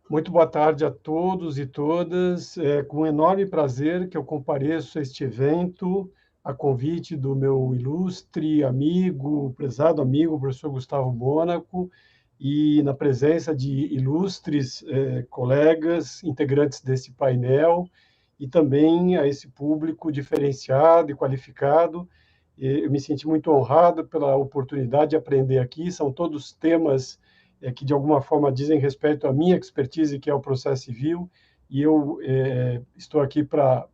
Muito boa tarde a todos e todas. É com enorme prazer que eu compareço a este evento, a convite do meu ilustre amigo, prezado amigo, professor Gustavo Mônaco, e na presença de ilustres colegas, integrantes desse painel, e também a esse público diferenciado e qualificado. Eu me senti muito honrado pela oportunidade de aprender aqui. São todos temas que de alguma forma dizem respeito à minha expertise, que é o processo civil, e eu estou aqui para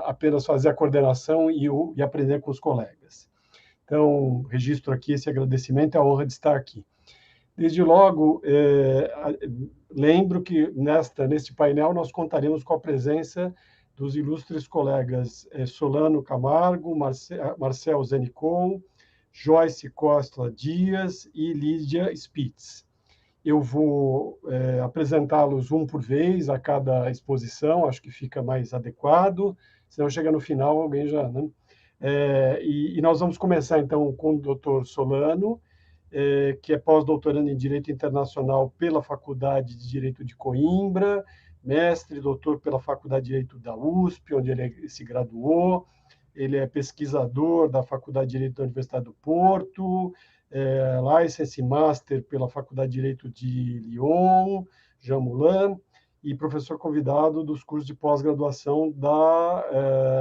apenas fazer a coordenação e aprender com os colegas. Então, registro aqui esse agradecimento e a honra de estar aqui. Desde logo, lembro que neste painel nós contaremos com a presença dos ilustres colegas Solano Camargo, Marcel Zenicon, Joyce Costa Dias e Lídia Spitz. Eu vou apresentá-los um por vez a cada exposição, acho que fica mais adequado, senão chega no final, alguém já... Né? E nós vamos começar, então, com o doutor Solano, que é pós-doutorando em Direito Internacional pela Faculdade de Direito de Coimbra, mestre e doutor pela Faculdade de Direito da USP, onde ele se graduou. Ele é pesquisador da Faculdade de Direito da Universidade do Porto, License Master pela Faculdade de Direito de Lyon, Jean Moulin, e professor convidado dos cursos de pós-graduação da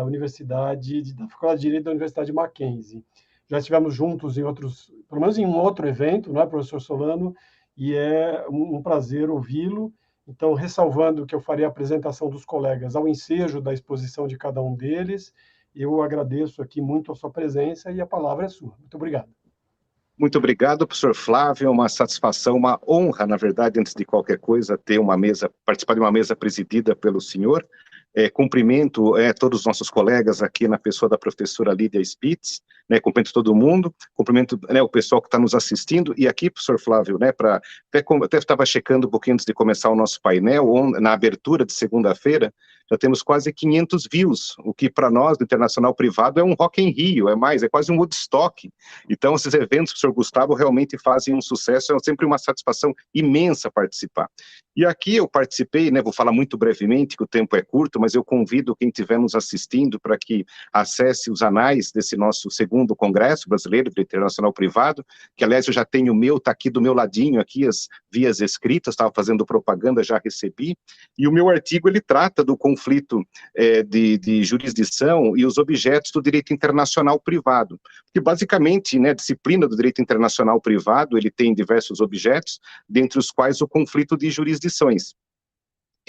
da Faculdade de Direito da Universidade Mackenzie. Já estivemos juntos em outros, pelo menos em um outro evento, não é, professor Solano? E é um prazer ouvi-lo. Então, ressalvando que eu farei a apresentação dos colegas ao ensejo da exposição de cada um deles, eu agradeço aqui muito a sua presença e a palavra é sua. Muito obrigado. Muito obrigado, professor Flávio, uma satisfação, uma honra, na verdade, antes de qualquer coisa, ter uma mesa, participar de uma mesa presidida pelo senhor. Cumprimento todos os nossos colegas aqui na pessoa da professora Lídia Spitz, cumprimento todo mundo, cumprimento o pessoal que está nos assistindo, e aqui, professor Flávio, até estava checando um pouquinho antes de começar o nosso painel, na abertura de segunda-feira, já temos quase 500 views, o que para nós, do Internacional Privado, é um Rock in Rio, é quase um Woodstock. Então, esses eventos, professor Gustavo, realmente fazem um sucesso, é sempre uma satisfação imensa participar. E aqui eu participei, vou falar muito brevemente, que o tempo é curto, mas eu convido quem estiver nos assistindo para que acesse os anais desse nosso segundo Congresso Brasileiro de Internacional Privado, que aliás eu já tenho o meu, está aqui do meu ladinho, aqui as vias escritas, estava fazendo propaganda, já recebi, e o meu artigo ele trata do conflito de jurisdição e os objetos do direito internacional privado, que basicamente, a disciplina do direito internacional privado, ele tem diversos objetos, dentre os quais o conflito de jurisdições.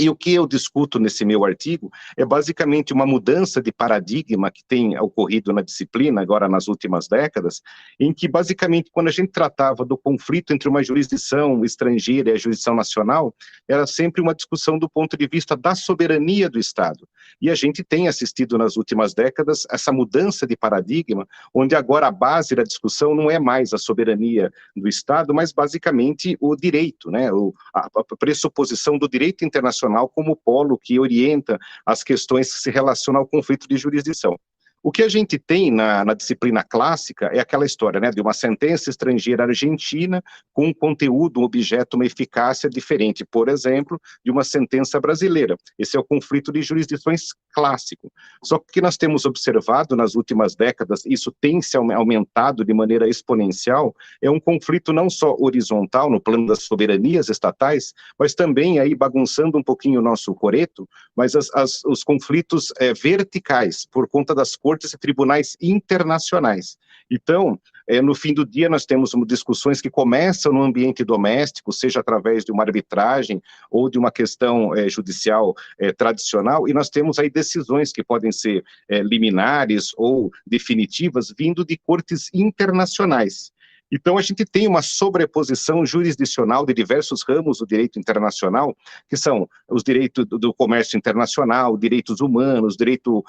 E o que eu discuto nesse meu artigo é basicamente uma mudança de paradigma que tem ocorrido na disciplina agora nas últimas décadas, em que basicamente quando a gente tratava do conflito entre uma jurisdição estrangeira e a jurisdição nacional, era sempre uma discussão do ponto de vista da soberania do Estado. E a gente tem assistido nas últimas décadas essa mudança de paradigma, onde agora a base da discussão não é mais a soberania do Estado, mas basicamente o direito, a pressuposição do direito internacional como polo que orienta as questões que se relacionam ao conflito de jurisdição. O que a gente tem na disciplina clássica é aquela história, de uma sentença estrangeira argentina com um conteúdo, um objeto, uma eficácia diferente, por exemplo, de uma sentença brasileira. Esse é o conflito de jurisdições clássico. Só que nós temos observado nas últimas décadas, isso tem se aumentado de maneira exponencial, é um conflito não só horizontal, no plano das soberanias estatais, mas também aí bagunçando um pouquinho o nosso coreto, mas os conflitos verticais, por conta das cortes e tribunais internacionais. Então, no fim do dia, nós temos discussões que começam no ambiente doméstico, seja através de uma arbitragem ou de uma questão judicial tradicional, e nós temos aí decisões que podem ser liminares ou definitivas, vindo de cortes internacionais. Então, a gente tem uma sobreposição jurisdicional de diversos ramos do direito internacional, que são os direitos do comércio internacional, direitos humanos, direito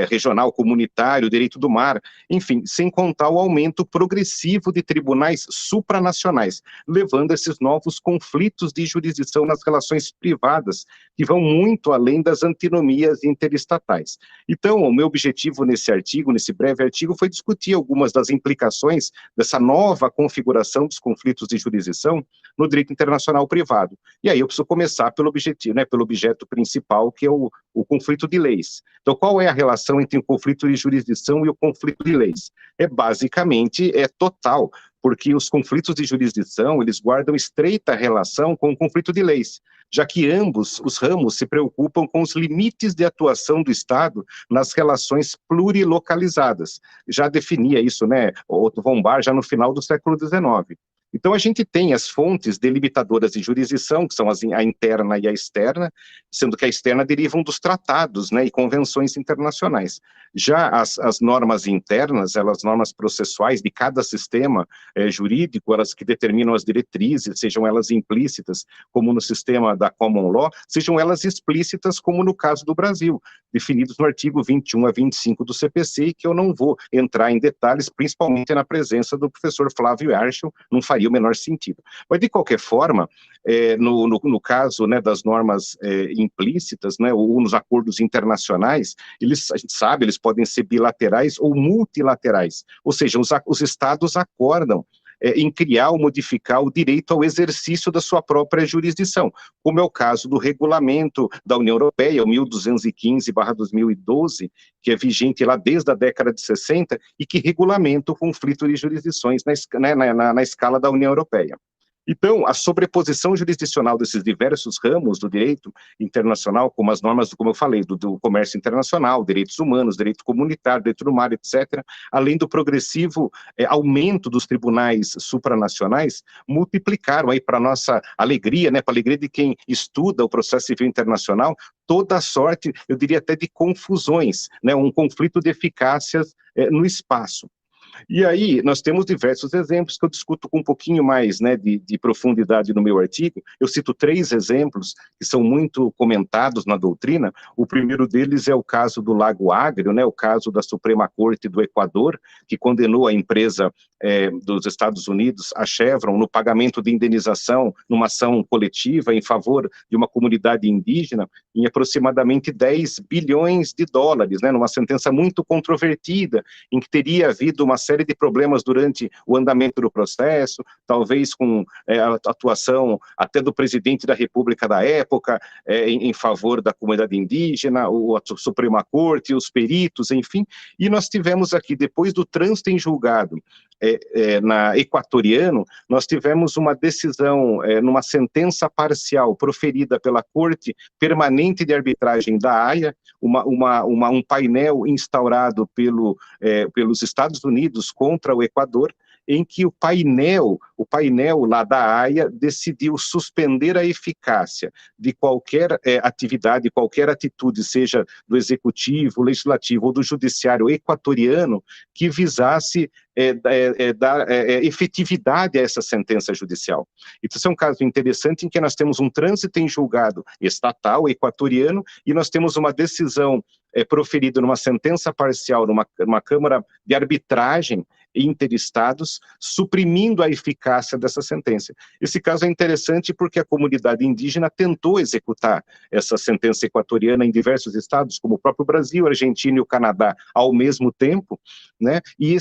regional comunitário, direito do mar, enfim, sem contar o aumento progressivo de tribunais supranacionais, levando a esses novos conflitos de jurisdição nas relações privadas, que vão muito além das antinomias interestatais. Então, o meu objetivo nesse artigo, nesse breve artigo, foi discutir algumas das implicações dessa nova nova configuração dos conflitos de jurisdição no direito internacional privado. E aí eu preciso começar pelo objetivo, né, pelo objeto principal, que é o conflito de leis. Então, qual é a relação entre o conflito de jurisdição e o conflito de leis? Basicamente, total, porque os conflitos de jurisdição, eles guardam estreita relação com o conflito de leis, já que ambos os ramos se preocupam com os limites de atuação do Estado nas relações plurilocalizadas. Já definia isso, né, Otto von Baer, já no final do século XIX. Então, a gente tem as fontes delimitadoras de jurisdição, que são a interna e a externa, sendo que a externa derivam dos tratados, né, e convenções internacionais. Já as normas internas, as normas processuais de cada sistema jurídico, elas que determinam as diretrizes, sejam elas implícitas, como no sistema da common law, sejam elas explícitas, como no caso do Brasil, definidos no artigo 21 a 25 do CPC, e que eu não vou entrar em detalhes, principalmente na presença do professor Flávio Archel, não faria o menor sentido. Mas, de qualquer forma, no caso, né, das normas implícitas, né, ou nos acordos internacionais, a gente sabe, eles podem ser bilaterais ou multilaterais, ou seja, os estados acordam em criar ou modificar o direito ao exercício da sua própria jurisdição, como é o caso do regulamento da União Europeia, o 1215/2012, que é vigente lá desde a década de 60 e que regulamenta o conflito de jurisdições na escala da União Europeia. Então, a sobreposição jurisdicional desses diversos ramos do direito internacional, como as normas, como eu falei, do comércio internacional, direitos humanos, direito comunitário, direito do mar, etc., além do progressivo aumento dos tribunais supranacionais, multiplicaram aí para nossa alegria, né, para a alegria de quem estuda o processo civil internacional, toda a sorte, eu diria até de confusões, né, um conflito de eficácias no espaço. E aí, nós temos diversos exemplos que eu discuto com um pouquinho mais, né, de profundidade no meu artigo. Eu cito 3 exemplos que são muito comentados na doutrina. O primeiro deles é o caso do Lago Agrio, né, o caso da Suprema Corte do Equador, que condenou a empresa dos Estados Unidos, a Chevron, no pagamento de indenização numa ação coletiva em favor de uma comunidade indígena, em aproximadamente 10 bilhões de dólares, né, numa sentença muito controvertida, em que teria havido uma série de problemas durante o andamento do processo, talvez com a atuação até do presidente da República da época, em favor da comunidade indígena, a Suprema Corte, os peritos, enfim. E nós tivemos aqui, depois do trânsito em julgado na Equatoriano, nós tivemos uma decisão, numa sentença parcial proferida pela Corte Permanente de Arbitragem da Haia, um painel instaurado pelos Estados Unidos contra o Equador, em que o painel lá da Haia decidiu suspender a eficácia de qualquer atividade, qualquer atitude, seja do executivo, legislativo ou do judiciário equatoriano, que visasse dar efetividade a essa sentença judicial. Então, esse é um caso interessante em que nós temos um trânsito em julgado estatal, equatoriano, e nós temos uma decisão proferida numa sentença parcial, numa Câmara de Arbitragem interestados, suprimindo a eficácia dessa sentença. Esse caso é interessante porque a comunidade indígena tentou executar essa sentença equatoriana em diversos estados, como o próprio Brasil, a Argentina e o Canadá, ao mesmo tempo, né? E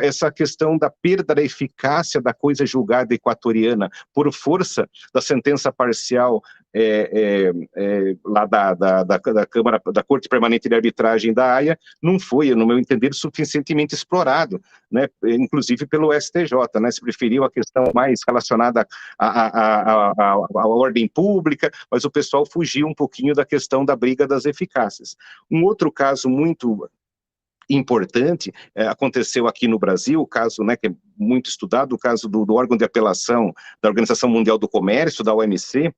essa questão da perda da eficácia da coisa julgada equatoriana por força da sentença parcial lá da Câmara, da Corte Permanente de Arbitragem da Haia, não foi, no meu entender, suficientemente explorado, né, inclusive pelo STJ, né, se preferiu a questão mais relacionada à ordem pública, mas o pessoal fugiu um pouquinho da questão da briga das eficácias. Um outro caso muito importante, aconteceu aqui no Brasil, o caso, né, que é muito estudado, o caso do órgão de apelação da Organização Mundial do Comércio, da OMC,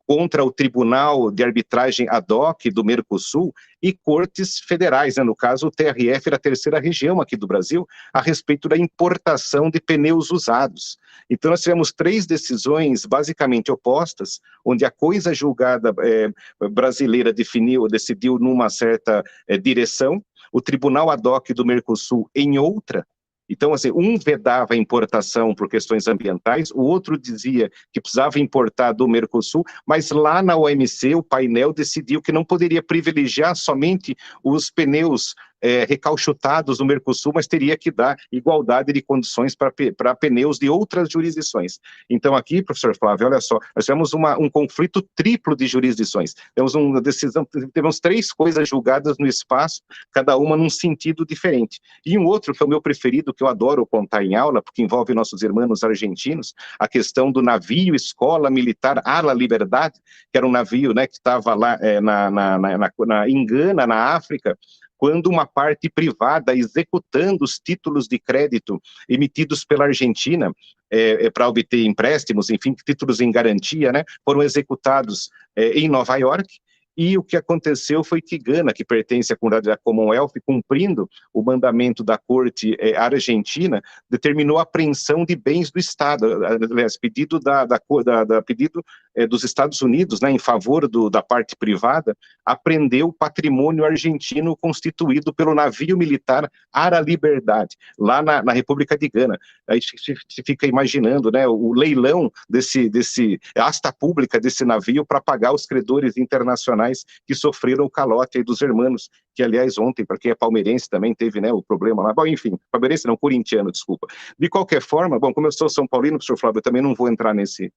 contra o Tribunal de Arbitragem ad hoc do Mercosul e cortes federais, né, no caso o TRF da terceira região aqui do Brasil, a respeito da importação de pneus usados. Então nós tivemos 3 decisões basicamente opostas, onde a coisa julgada brasileira decidiu numa certa direção, o Tribunal ad hoc do Mercosul em outra. Então, assim, um vedava a importação por questões ambientais, o outro dizia que precisava importar do Mercosul, mas lá na OMC o painel decidiu que não poderia privilegiar somente os pneus recalchutados no Mercosul, mas teria que dar igualdade de condições para pneus de outras jurisdições. Então aqui, professor Flávio, olha só, nós tivemos um conflito triplo de jurisdições. Temos uma decisão, tivemos 3 coisas julgadas no espaço, cada uma num sentido diferente. E um outro, que é o meu preferido, que eu adoro contar em aula, porque envolve nossos irmãos argentinos, a questão do navio Escola Militar a la Liberdade, que era um navio, né, que estava lá em Gana, na África, quando uma parte privada executando os títulos de crédito emitidos pela Argentina para obter empréstimos, enfim, títulos em garantia, né, foram executados em Nova York. E o que aconteceu foi que Gana, que pertence à comunidade da Commonwealth, cumprindo o mandamento da corte argentina, determinou a apreensão de bens do Estado, aliás, pedido pedido dos Estados Unidos, né, em favor da parte privada, apreendeu o patrimônio argentino constituído pelo navio militar Ara Liberdade, lá na República de Gana. Aí se fica imaginando, né, o leilão asta pública desse navio para pagar os credores internacionais que sofreram o calote aí dos hermanos, que aliás ontem, para quem é palmeirense também teve, né, o problema lá, bom, enfim, palmeirense não, corintiano, desculpa. De qualquer forma, bom, como eu sou São Paulino, professor Flávio, eu também não vou entrar nesse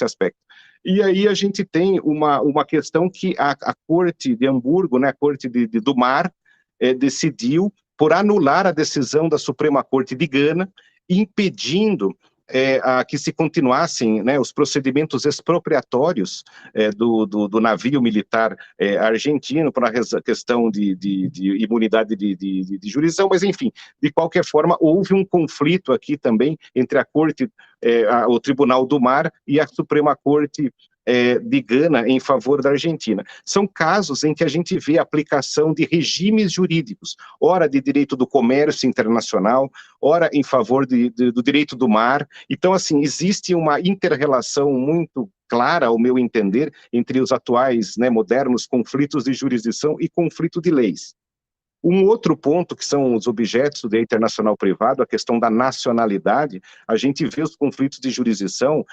aspecto. E aí a gente tem uma questão que a Corte de Hamburgo, né, a Corte do Mar, decidiu por anular a decisão da Suprema Corte de Gana, impedindo a que se continuassem, né, os procedimentos expropriatórios do navio militar argentino para a questão de imunidade de jurisdição, mas enfim, de qualquer forma, houve um conflito aqui também entre a Corte, o Tribunal do Mar e a Suprema Corte de Gana em favor da Argentina. São casos em que a gente vê a aplicação de regimes jurídicos, ora de direito do comércio internacional, ora em favor do direito do mar. Então, assim, existe uma inter-relação muito clara, ao meu entender, entre os atuais, né, modernos conflitos de jurisdição e conflito de leis. Um outro ponto, que são os objetos do direito internacional privado, a questão da nacionalidade, a gente vê os conflitos de jurisdição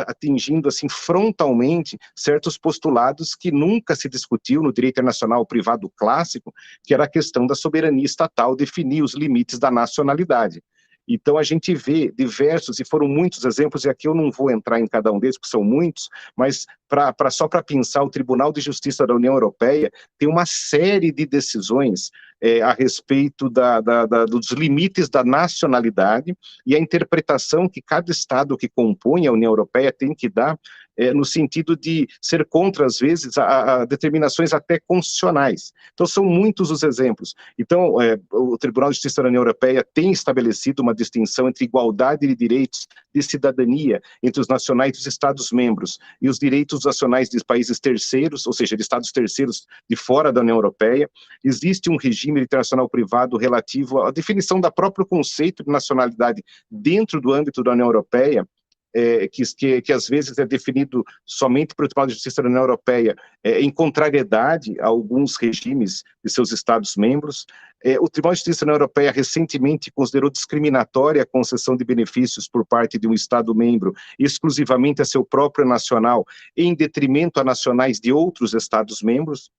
atingindo assim frontalmente certos postulados que nunca se discutiu no direito internacional privado clássico, que era a questão da soberania estatal definir os limites da nacionalidade. Então, a gente vê diversos, e foram muitos exemplos, e aqui eu não vou entrar em cada um deles, porque são muitos, mas só para pensar, o Tribunal de Justiça da União Europeia tem uma série de decisões a respeito dos limites da nacionalidade e a interpretação que cada Estado que compõe a União Europeia tem que dar no sentido de ser contra, às vezes, a determinações até constitucionais. Então, são muitos os exemplos. Então, o Tribunal de Justiça da União Europeia tem estabelecido uma distinção entre igualdade de direitos de cidadania entre os nacionais dos Estados-membros e os direitos nacionais de países terceiros, ou seja, de Estados terceiros de fora da União Europeia. Existe um regime internacional privado relativo à definição do próprio conceito de nacionalidade dentro do âmbito da União Europeia, que às vezes é definido somente pelo Tribunal de Justiça da União Europeia, em contrariedade a alguns regimes de seus Estados-membros. O Tribunal de Justiça da União Europeia recentemente considerou discriminatória a concessão de benefícios por parte de um Estado-membro exclusivamente a seu próprio nacional, em detrimento a nacionais de outros Estados-membros.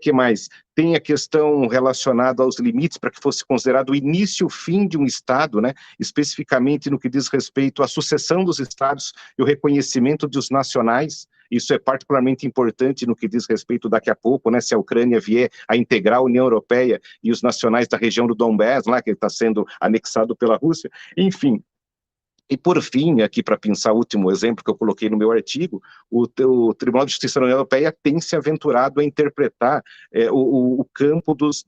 Que mais? Tem a questão relacionada aos limites para que fosse considerado o início e o fim de um Estado, né? Especificamente no que diz respeito à sucessão dos Estados e o reconhecimento dos nacionais. Isso é particularmente importante no que diz respeito daqui a pouco, né? Se a Ucrânia vier a integrar a União Europeia e os nacionais da região do Donbass, lá, que está sendo anexado pela Rússia. Enfim. E, por fim, aqui para pensar o último exemplo que eu coloquei no meu artigo, o Tribunal de Justiça da União Europeia tem se aventurado a interpretar o campo dos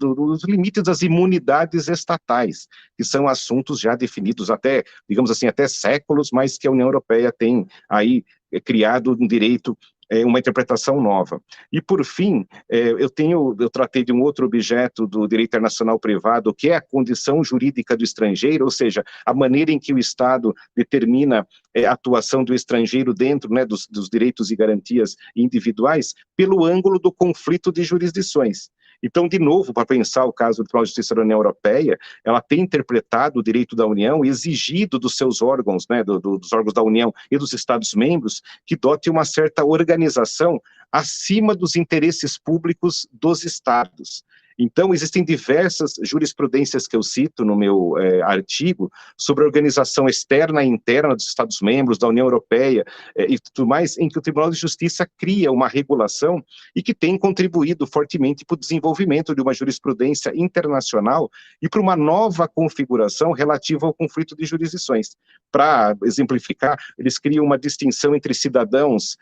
limites das imunidades estatais, que são assuntos já definidos até, digamos assim, até séculos, mas que a União Europeia tem aí criado um direito, uma interpretação nova. E, por fim, eu tratei de um outro objeto do direito internacional privado, que é a condição jurídica do estrangeiro, ou seja, a maneira em que o Estado determina a atuação do estrangeiro dentro, né, dos direitos e garantias individuais, pelo ângulo do conflito de jurisdições. Então, de novo, para pensar o caso do Tribunal de Justiça da União Europeia, ela tem interpretado o direito da União, exigido dos seus órgãos, né, dos órgãos da União e dos Estados-membros, que dote uma certa organização acima dos interesses públicos dos Estados. Então, existem diversas jurisprudências que eu cito no meu artigo sobre a organização externa e interna dos Estados-membros, da União Europeia e tudo mais, em que o Tribunal de Justiça cria uma regulação e que tem contribuído fortemente para o desenvolvimento de uma jurisprudência internacional e para uma nova configuração relativa ao conflito de jurisdições. Para exemplificar, eles criam uma distinção entre cidadãos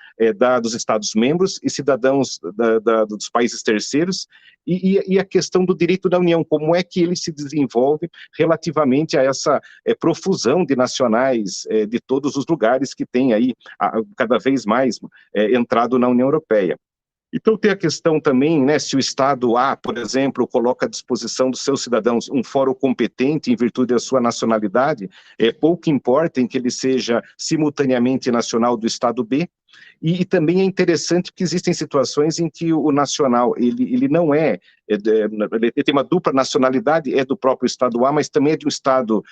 dos Estados-membros e cidadãos dos países terceiros, e a questão do direito da União, como é que ele se desenvolve relativamente a essa profusão de nacionais de todos os lugares que tem aí, cada vez mais, entrado na União Europeia. Então tem a questão também, né, se o Estado A, por exemplo, coloca à disposição dos seus cidadãos um fórum competente em virtude da sua nacionalidade, pouco importa em que ele seja simultaneamente nacional do Estado B, e também é interessante que existem situações em que o nacional, ele não ele tem uma dupla nacionalidade, é do próprio Estado A, mas também é de um Estado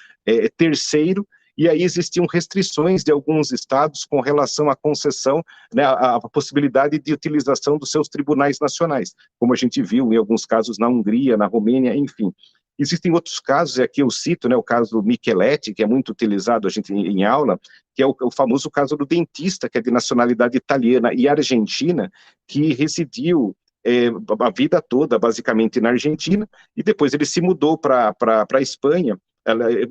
terceiro, e aí existiam restrições de alguns estados com relação à concessão, né, a possibilidade de utilização dos seus tribunais nacionais, como a gente viu em alguns casos na Hungria, na Romênia, enfim. Existem outros casos, e aqui eu cito, né, o caso Micheletti, que é muito utilizado a gente em aula, que é o famoso caso do dentista, que é de nacionalidade italiana e argentina, que residiu a vida toda, basicamente, na Argentina, e depois ele se mudou para a Espanha,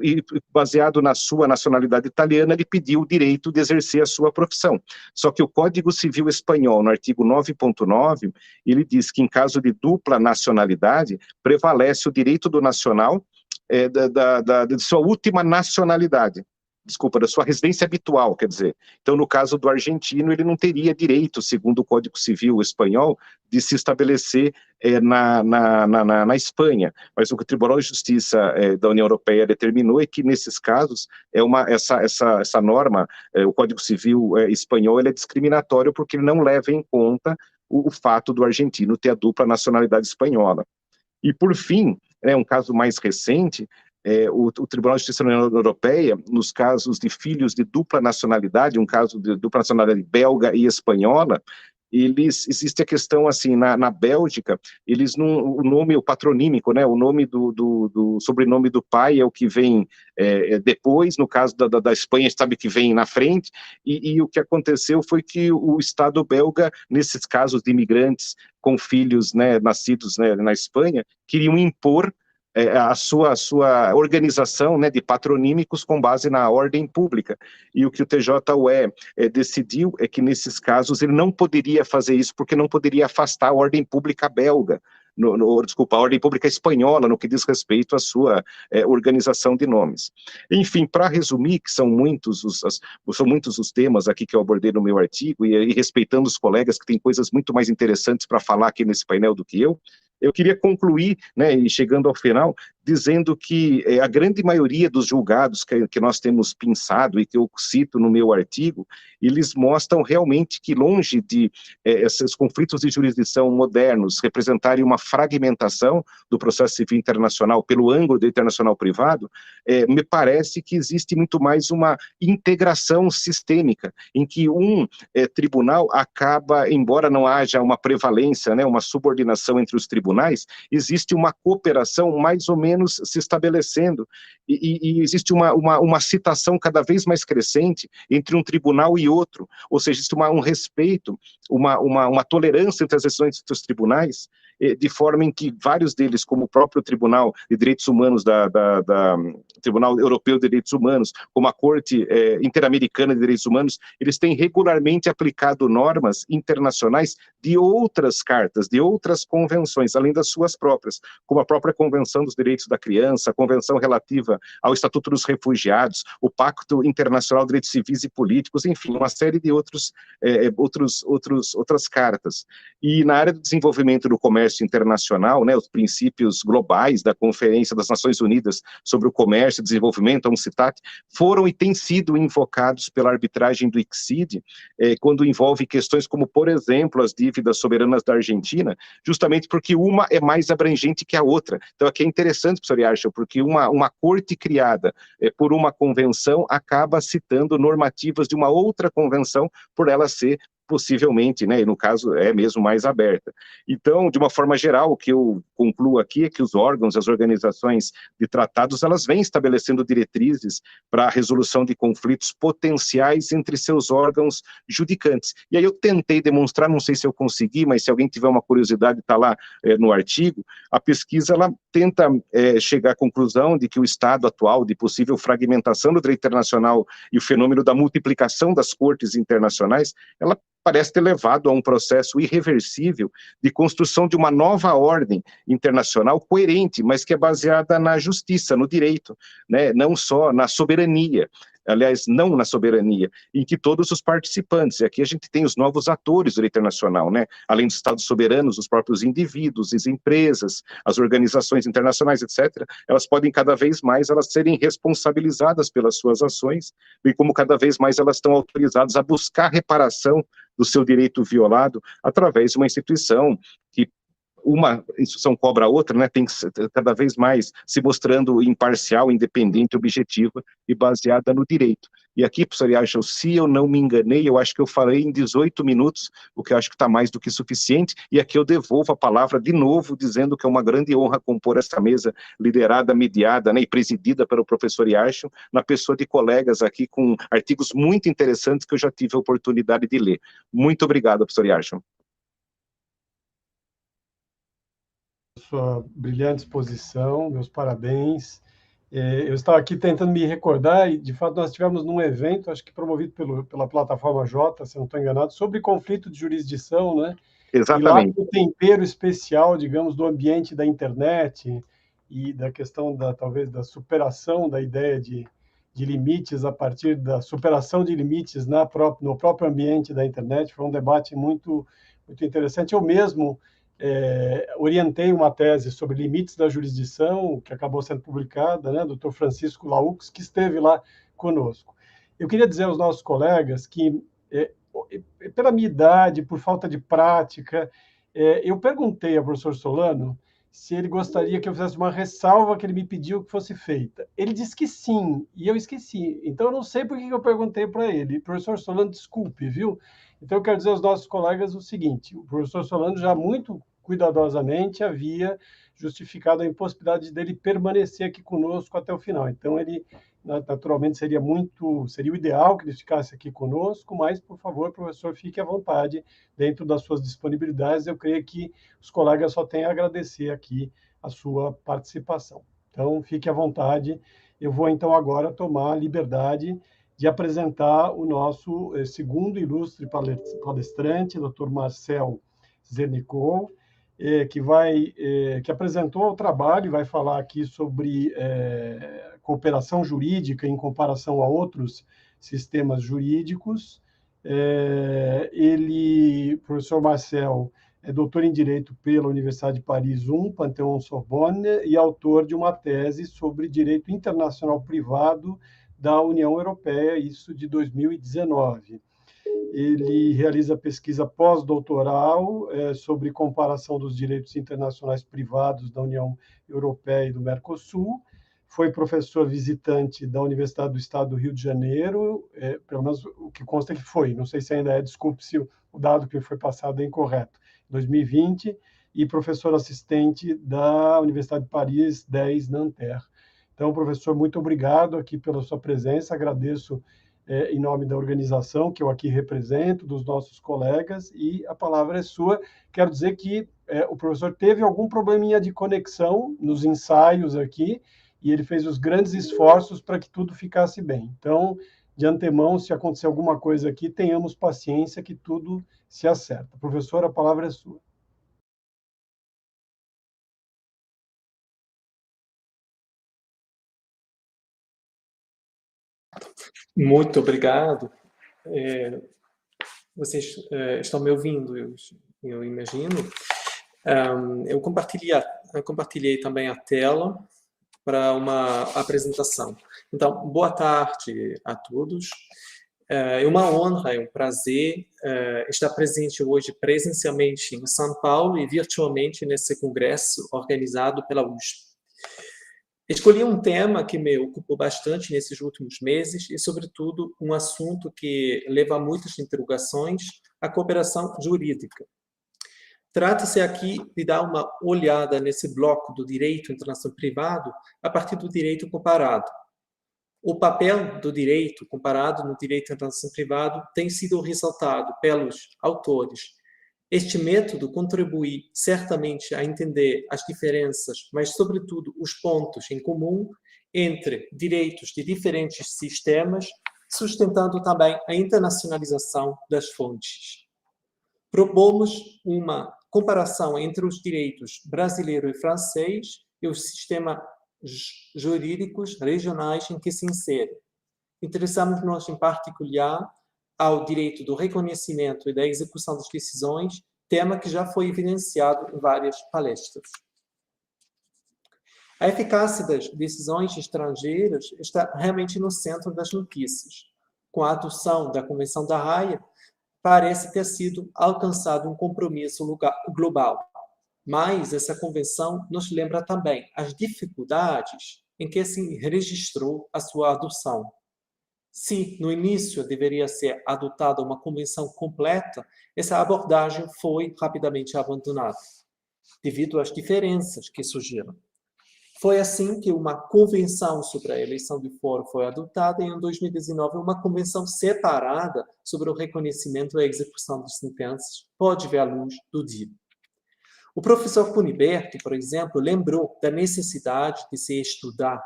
e baseado na sua nacionalidade italiana, ele pediu o direito de exercer a sua profissão. Só que o Código Civil Espanhol, no artigo 9.9, ele diz que em caso de dupla nacionalidade, prevalece o direito do nacional de sua última nacionalidade. Desculpa, da sua residência habitual, quer dizer. Então, no caso do argentino, ele não teria direito, segundo o Código Civil Espanhol, de se estabelecer na Espanha. Mas o que o Tribunal de Justiça da União Europeia determinou é que, nesses casos, essa norma, o Código Civil Espanhol, ele é discriminatório porque ele não leva em conta o fato do argentino ter a dupla nacionalidade espanhola. E, por fim, um caso mais recente, o Tribunal de Justiça da União Europeia, nos casos de filhos de dupla nacionalidade, um caso de dupla nacionalidade belga e espanhola, existe a questão, assim, na Bélgica, o nome, o patronímico, né, o nome do sobrenome do pai é o que vem depois, no caso da Espanha, sabe que vem na frente, e o que aconteceu foi que o Estado belga, nesses casos de imigrantes com filhos, né, nascidos, né, na Espanha, queriam impor a sua organização, né, de patronímicos com base na ordem pública. E o que o TJUE decidiu é que, nesses casos, ele não poderia fazer isso, porque não poderia afastar a ordem pública belga, a ordem pública espanhola, no que diz respeito à sua organização de nomes. Enfim, para resumir, que são muitos os temas aqui que eu abordei no meu artigo, e respeitando os colegas que têm coisas muito mais interessantes para falar aqui nesse painel do que eu queria concluir, né, e chegando ao final, dizendo que a grande maioria dos julgados que nós temos pensado e que eu cito no meu artigo, eles mostram realmente que, longe de esses conflitos de jurisdição modernos representarem uma fragmentação do processo civil internacional pelo ângulo do internacional privado, me parece que existe muito mais uma integração sistêmica, em que um tribunal acaba, embora não haja uma prevalência, né, uma subordinação entre os tribunais, existe uma cooperação mais ou menos se estabelecendo, e existe uma citação cada vez mais crescente entre um tribunal e outro, ou seja, existe um respeito, uma tolerância entre as decisões dos tribunais, de forma em que vários deles, como o próprio Tribunal de Direitos Humanos, Tribunal Europeu de Direitos Humanos, como a Corte Interamericana de Direitos Humanos, eles têm regularmente aplicado normas internacionais de outras cartas, de outras convenções, além das suas próprias, como a própria Convenção dos Direitos da Criança, a Convenção relativa ao Estatuto dos Refugiados, o Pacto Internacional de Direitos Civis e Políticos, enfim, uma série de outras cartas. E na área do desenvolvimento do comércio internacional, né, os princípios globais da Conferência das Nações Unidas sobre o Comércio e Desenvolvimento, a UNCITAD, foram e têm sido invocados pela arbitragem do ICSID, quando envolve questões como, por exemplo, as dívidas soberanas da Argentina, justamente porque uma é mais abrangente que a outra. Então, aqui é interessante, professor Yarshel, porque uma corte criada por uma convenção acaba citando normativas de uma outra convenção por ela ser possivelmente, né, e no caso é mesmo mais aberta. Então, de uma forma geral, o que eu concluo aqui é que os órgãos, as organizações de tratados, elas vêm estabelecendo diretrizes para a resolução de conflitos potenciais entre seus órgãos judicantes. E aí eu tentei demonstrar, não sei se eu consegui, mas se alguém tiver uma curiosidade, está lá no artigo, a pesquisa ela tenta chegar à conclusão de que o estado atual de possível fragmentação do direito internacional e o fenômeno da multiplicação das cortes internacionais, ela parece ter levado a um processo irreversível de construção de uma nova ordem internacional coerente, mas que é baseada na justiça, no direito, né? Não só na soberania, aliás, não na soberania, em que todos os participantes, e aqui a gente tem os novos atores do direito internacional, né? Além dos estados soberanos, os próprios indivíduos, as empresas, as organizações internacionais, etc., elas podem cada vez mais elas serem responsabilizadas pelas suas ações, e como cada vez mais elas estão autorizadas a buscar reparação do seu direito violado através de uma instituição que uma instituição cobra a outra, né, tem que ser cada vez mais se mostrando imparcial, independente, objetiva e baseada no direito. E aqui, professor Yarshel, se eu não me enganei, eu acho que eu falei em 18 minutos, o que eu acho que está mais do que suficiente, e aqui eu devolvo a palavra de novo, dizendo que é uma grande honra compor essa mesa liderada, mediada, né, e presidida pelo professor Yarshel, na pessoa de colegas aqui com artigos muito interessantes que eu já tive a oportunidade de ler. Muito obrigado, professor Yarshel. Sua brilhante exposição, meus parabéns. Eu estava aqui tentando me recordar, e de fato nós tivemos num evento, acho que promovido pela plataforma J, se não estou enganado, sobre conflito de jurisdição, né? Exatamente. E lá o tempero especial, digamos, do ambiente da internet e da questão talvez da superação da ideia de limites a partir da superação de limites no próprio ambiente da internet, foi um debate muito interessante. Eu mesmo orientei uma tese sobre limites da jurisdição, que acabou sendo publicada, né, Dr. Francisco Laux, que esteve lá conosco. Eu queria dizer aos nossos colegas que, pela minha idade, por falta de prática, eu perguntei ao professor Solano se ele gostaria que eu fizesse uma ressalva que ele me pediu que fosse feita. Ele disse que sim, e eu esqueci. Então, eu não sei por que eu perguntei para ele. Professor Solano, desculpe, viu? Então, eu quero dizer aos nossos colegas o seguinte: o professor Solano já muito cuidadosamente havia justificado a impossibilidade dele permanecer aqui conosco até o final. Então, ele, naturalmente, seria o ideal que ele ficasse aqui conosco, mas, por favor, professor, fique à vontade dentro das suas disponibilidades. Eu creio que os colegas só têm a agradecer aqui a sua participação. Então, fique à vontade. Eu vou, então, agora tomar a liberdade de apresentar o nosso segundo ilustre palestrante, Dr. Marcel Zernikov, que apresentou o trabalho e vai falar aqui sobre cooperação jurídica em comparação a outros sistemas jurídicos. Professor Marcel, é doutor em Direito pela Universidade de Paris I, Panthéon-Sorbonne, e autor de uma tese sobre Direito Internacional Privado da União Europeia, isso de 2019. Ele realiza pesquisa pós-doutoral sobre comparação dos direitos internacionais privados da União Europeia e do Mercosul. Foi professor visitante da Universidade do Estado do Rio de Janeiro, pelo menos o que consta que foi, não sei se ainda é, desculpe se o dado que foi passado é incorreto, 2020, e professor assistente da Universidade de Paris 10, Nanterre. Então, professor, muito obrigado aqui pela sua presença, agradeço em nome da organização que eu aqui represento, dos nossos colegas, e a palavra é sua. Quero dizer que o professor teve algum probleminha de conexão nos ensaios aqui, e ele fez os grandes esforços para que tudo ficasse bem. Então, de antemão, se acontecer alguma coisa aqui, tenhamos paciência que tudo se acerta. Professor, a palavra é sua. Muito obrigado. Vocês estão me ouvindo, eu imagino. Eu compartilhei também a tela para uma apresentação. Então, boa tarde a todos. É uma honra, é um prazer estar presente hoje presencialmente em São Paulo e virtualmente nesse congresso organizado pela USP. Escolhi um tema que me ocupou bastante nesses últimos meses e, sobretudo, um assunto que leva a muitas interrogações, a cooperação jurídica. Trata-se aqui de dar uma olhada nesse bloco do direito internacional privado a partir do direito comparado. O papel do direito comparado no direito internacional privado tem sido ressaltado pelos autores. Este método contribui certamente a entender as diferenças, mas, sobretudo, os pontos em comum entre direitos de diferentes sistemas, sustentando também a internacionalização das fontes. Propomos uma comparação entre os direitos brasileiro e francês e os sistemas jurídicos regionais em que se inserem. Interessamos-nos, em particular, ao direito do reconhecimento e da execução das decisões, tema que já foi evidenciado em várias palestras. A eficácia das decisões estrangeiras está realmente no centro das notícias. Com a adoção da Convenção da Haia, parece ter sido alcançado um compromisso global. Mas essa convenção nos lembra também as dificuldades em que se registrou a sua adoção. Se, no início, deveria ser adotada uma convenção completa, essa abordagem foi rapidamente abandonada, devido às diferenças que surgiram. Foi assim que uma convenção sobre a eleição de foro foi adotada e, em 2019, uma convenção separada sobre o reconhecimento e a execução de sentenças pode ver a luz do dia. O professor Cuniberti, por exemplo, lembrou da necessidade de se estudar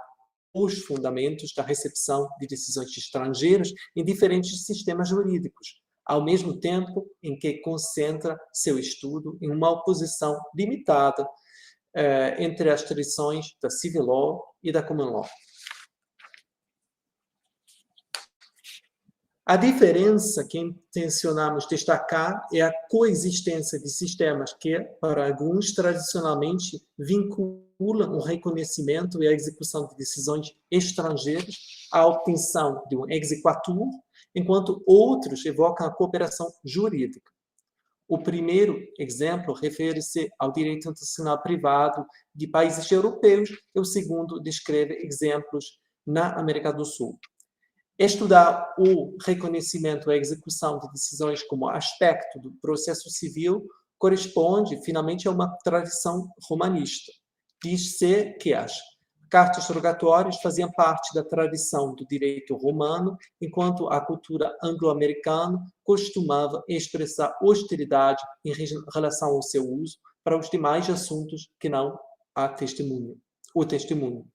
os fundamentos da recepção de decisões estrangeiras em diferentes sistemas jurídicos, ao mesmo tempo em que concentra seu estudo em uma oposição limitada entre as tradições da Civil Law e da Common Law. A diferença que intencionamos destacar é a coexistência de sistemas que, para alguns, tradicionalmente vinculam o reconhecimento e a execução de decisões estrangeiras à obtenção de um exequatur, enquanto outros evocam a cooperação jurídica. O primeiro exemplo refere-se ao direito internacional privado de países europeus e o segundo descreve exemplos na América do Sul. Estudar o reconhecimento e a execução de decisões como aspecto do processo civil corresponde, finalmente, a uma tradição romanista. Diz-se que as cartas rogatórias faziam parte da tradição do direito romano, enquanto a cultura anglo-americana costumava expressar hostilidade em relação ao seu uso para os demais assuntos que não o testemunho.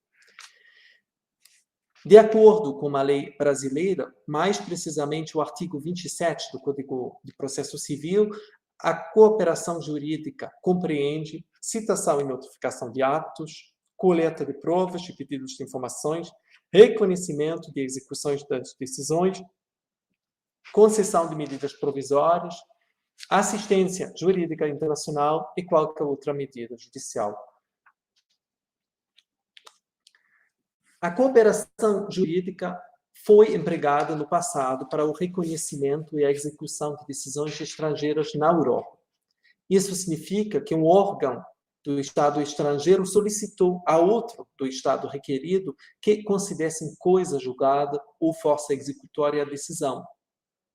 De acordo com a lei brasileira, mais precisamente o artigo 27 do Código de Processo Civil, a cooperação jurídica compreende citação e notificação de atos, coleta de provas e pedidos de informações, reconhecimento de execuções das decisões, concessão de medidas provisórias, assistência jurídica internacional e qualquer outra medida judicial. A cooperação jurídica foi empregada no passado para o reconhecimento e a execução de decisões estrangeiras na Europa. Isso significa que um órgão do Estado estrangeiro solicitou a outro do Estado requerido que considerasse coisa julgada ou força executória a decisão.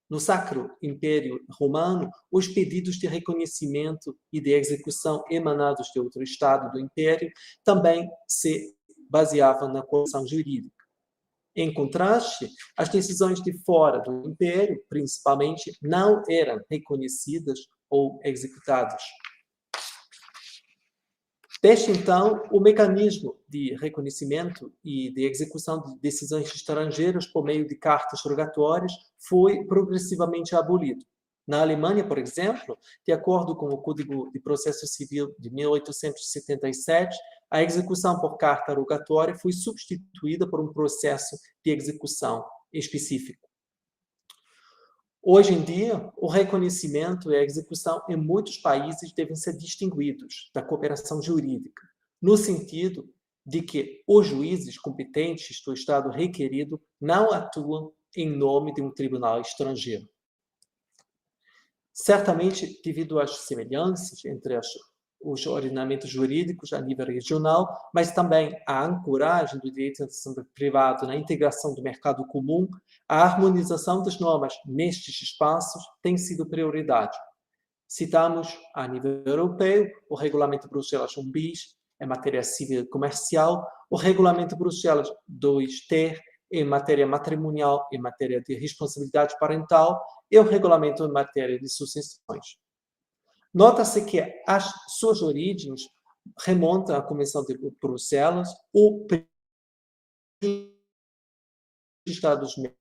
No Sacro Império Romano, os pedidos de reconhecimento e de execução emanados de outro Estado do Império também se baseavam na cooperação jurídica. Em contraste, as decisões de fora do Império, principalmente, não eram reconhecidas ou executadas. Desde então, o mecanismo de reconhecimento e de execução de decisões estrangeiras por meio de cartas rogatórias foi progressivamente abolido. Na Alemanha, por exemplo, de acordo com o Código de Processo Civil de 1877, a execução por carta rogatória foi substituída por um processo de execução específico. Hoje em dia, o reconhecimento e a execução em muitos países devem ser distinguidos da cooperação jurídica, no sentido de que os juízes competentes do Estado requerido não atuam em nome de um tribunal estrangeiro. Certamente, devido às semelhanças entre os ordenamentos jurídicos a nível regional, mas também a ancoragem do direito internacional privado na integração do mercado comum, a harmonização das normas nestes espaços tem sido prioridade. Citamos, a nível europeu, o Regulamento Bruxelas 1 bis, em matéria civil e comercial, o Regulamento Bruxelas 2 ter, em matéria matrimonial, em matéria de responsabilidade parental, e o Regulamento em matéria de sucessões. Nota-se que as suas origens remontam à Convenção de Bruxelas, o Estados Unidos.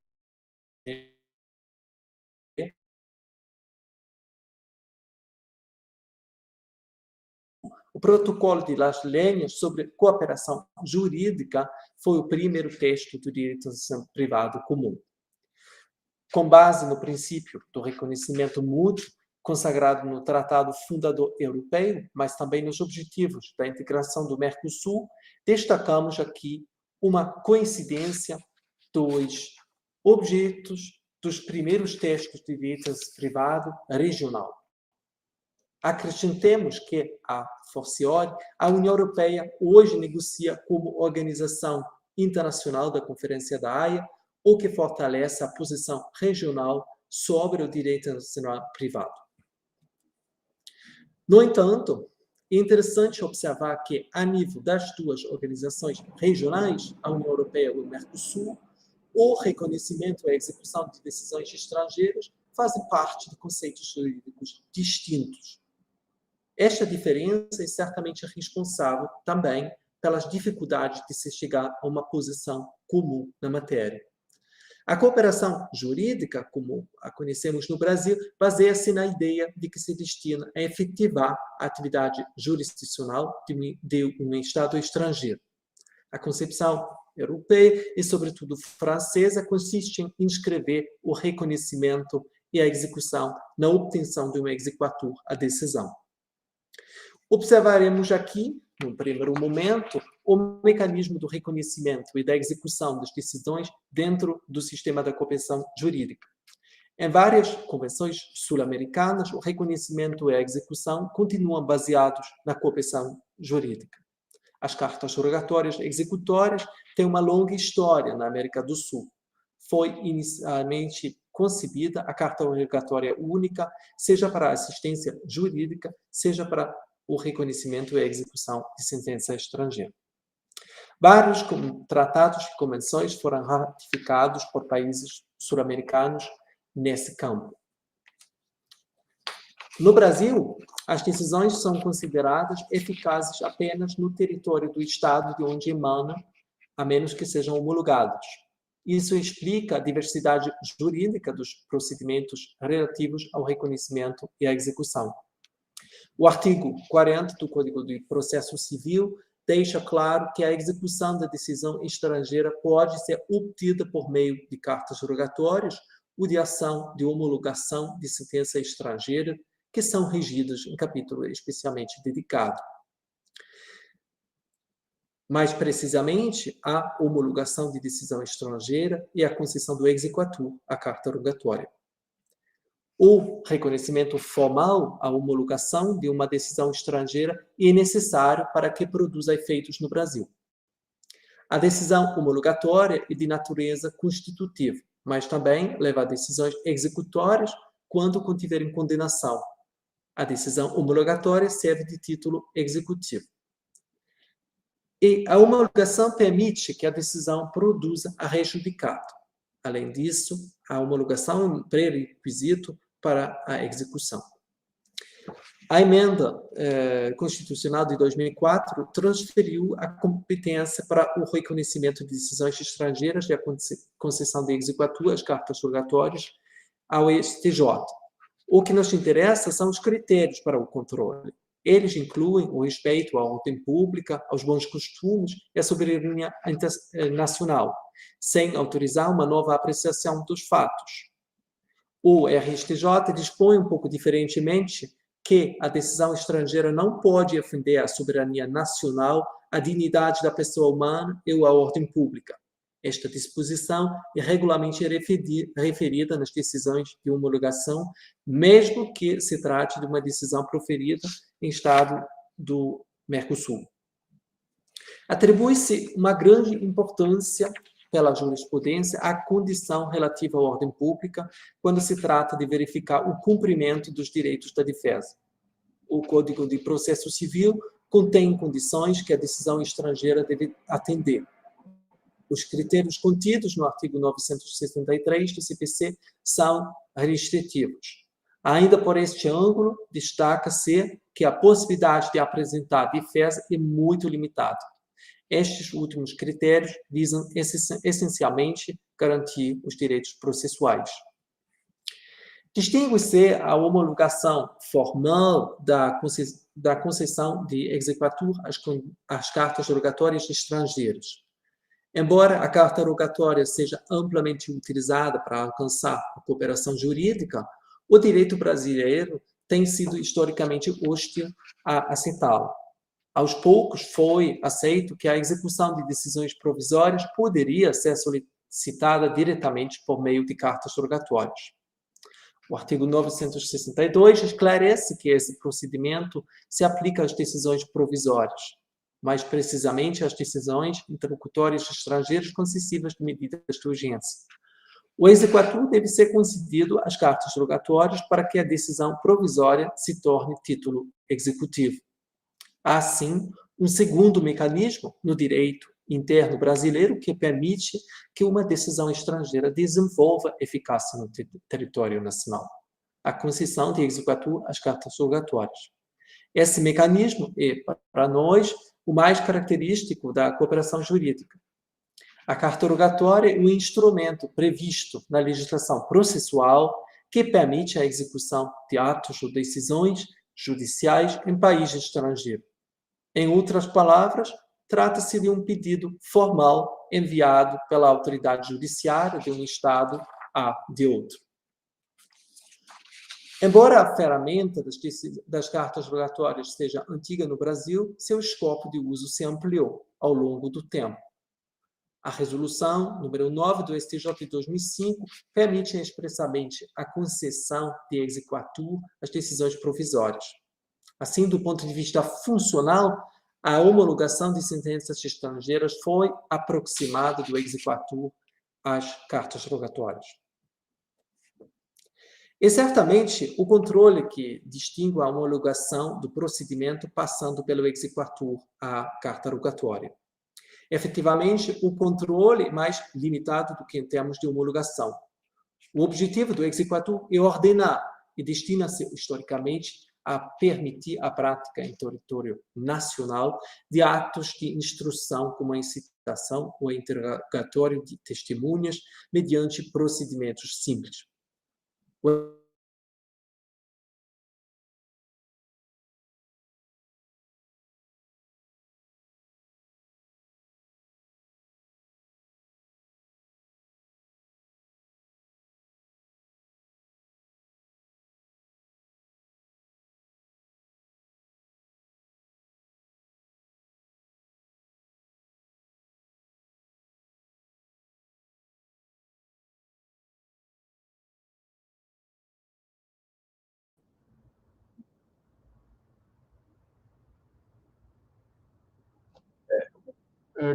O Protocolo de Las Lenhas sobre cooperação jurídica foi o primeiro texto do direito privado comum. Com base no princípio do reconhecimento mútuo, consagrado no Tratado Fundador Europeu, mas também nos objetivos da integração do Mercosul, destacamos aqui uma coincidência dos objetos dos primeiros textos de direito privado regional. Acrescentemos que, a forciori, a União Europeia hoje negocia como organização internacional da Conferência da Haia, o que fortalece a posição regional sobre o direito internacional privado. No entanto, é interessante observar que, a nível das duas organizações regionais, a União Europeia e o Mercosul, o reconhecimento e a execução de decisões estrangeiras fazem parte de conceitos jurídicos distintos. Esta diferença é certamente responsável também pelas dificuldades de se chegar a uma posição comum na matéria. A cooperação jurídica, como a conhecemos no Brasil, baseia-se na ideia de que se destina a efetivar a atividade jurisdicional de um Estado estrangeiro. A concepção europeia e, sobretudo, francesa consiste em inscrever o reconhecimento e a execução na obtenção de uma exequatur à decisão. Observaremos aqui, no primeiro momento, o mecanismo do reconhecimento e da execução das decisões dentro do sistema da cooperação jurídica. Em várias convenções sul-americanas, o reconhecimento e a execução continuam baseados na cooperação jurídica. As cartas rogatórias executórias têm uma longa história na América do Sul. Foi inicialmente concebida a carta rogatória única, seja para a assistência jurídica, seja para o reconhecimento e a execução de sentença estrangeira. Vários tratados e convenções foram ratificados por países sul-americanos nesse campo. No Brasil, as decisões são consideradas eficazes apenas no território do Estado de onde emanam, a menos que sejam homologados. Isso explica a diversidade jurídica dos procedimentos relativos ao reconhecimento e à execução. O artigo 40 do Código de Processo Civil deixa claro que a execução da decisão estrangeira pode ser obtida por meio de cartas rogatórias ou de ação de homologação de sentença estrangeira, que são regidas em capítulo especialmente dedicado. Mais precisamente, a homologação de decisão estrangeira e a concessão do exequatur, a carta rogatória. O reconhecimento formal, a homologação de uma decisão estrangeira é necessário para que produza efeitos no Brasil. A decisão homologatória é de natureza constitutiva, mas também leva a decisões executórias quando contiverem condenação. A decisão homologatória serve de título executivo. E a homologação permite que a decisão produza a res judicato. Além disso, a homologação é um pré-requisito para a execução. A emenda constitucional de 2004 transferiu a competência para o reconhecimento de decisões estrangeiras e a concessão de exequatur, as cartas rogatórias, ao STJ. O que nos interessa são os critérios para o controle. Eles incluem o respeito à ordem pública, aos bons costumes e à soberania nacional, sem autorizar uma nova apreciação dos fatos. O RSTJ dispõe um pouco diferentemente que a decisão estrangeira não pode ofender a soberania nacional, a dignidade da pessoa humana e a ordem pública. Esta disposição é regularmente referida nas decisões de homologação, mesmo que se trate de uma decisão proferida em estado do Mercosul. Atribui-se uma grande importância pela jurisprudência à condição relativa à ordem pública quando se trata de verificar o cumprimento dos direitos da defesa. O Código de Processo Civil contém condições que a decisão estrangeira deve atender. Os critérios contidos no artigo 963 do CPC são restritivos. Ainda por este ângulo, destaca-se que a possibilidade de apresentar defesa é muito limitada. Estes últimos critérios visam essencialmente garantir os direitos processuais. Distingue-se a homologação formal da concessão de exequatur às cartas rogatórias de estrangeiros. Embora a carta rogatória seja amplamente utilizada para alcançar a cooperação jurídica, o direito brasileiro tem sido historicamente hostil a aceitá-la. Aos poucos, foi aceito que a execução de decisões provisórias poderia ser solicitada diretamente por meio de cartas rogatórias. O artigo 962 esclarece que esse procedimento se aplica às decisões provisórias, mais precisamente às decisões interlocutórias de estrangeiros concessivas de medidas de urgência. O exequatur deve ser concedido às cartas rogatórias para que a decisão provisória se torne título executivo. Há, assim, um segundo mecanismo no direito interno brasileiro que permite que uma decisão estrangeira desenvolva eficácia no território nacional: a concessão de exequatur às cartas rogatórias. Esse mecanismo é, para nós, o mais característico da cooperação jurídica. A carta rogatória é um instrumento previsto na legislação processual que permite a execução de atos ou decisões judiciais em país estrangeiro. Em outras palavras, trata-se de um pedido formal enviado pela autoridade judiciária de um Estado a de outro. Embora a ferramenta das cartas rogatórias seja antiga no Brasil, seu escopo de uso se ampliou ao longo do tempo. A resolução número 9 do STJ de 2005 permite expressamente a concessão de exequatur às decisões provisórias. Assim, do ponto de vista funcional, a homologação de sentenças estrangeiras foi aproximada do exequatur às cartas rogatórias. É certamente o controle que distingue a homologação do procedimento passando pelo exequatur à carta rogatória. Efetivamente, o controle é mais limitado do que em termos de homologação. O objetivo do exequatur é ordenar e destina-se historicamente a permitir a prática em território nacional de atos de instrução como a incitação ou interrogatório de testemunhas mediante procedimentos simples.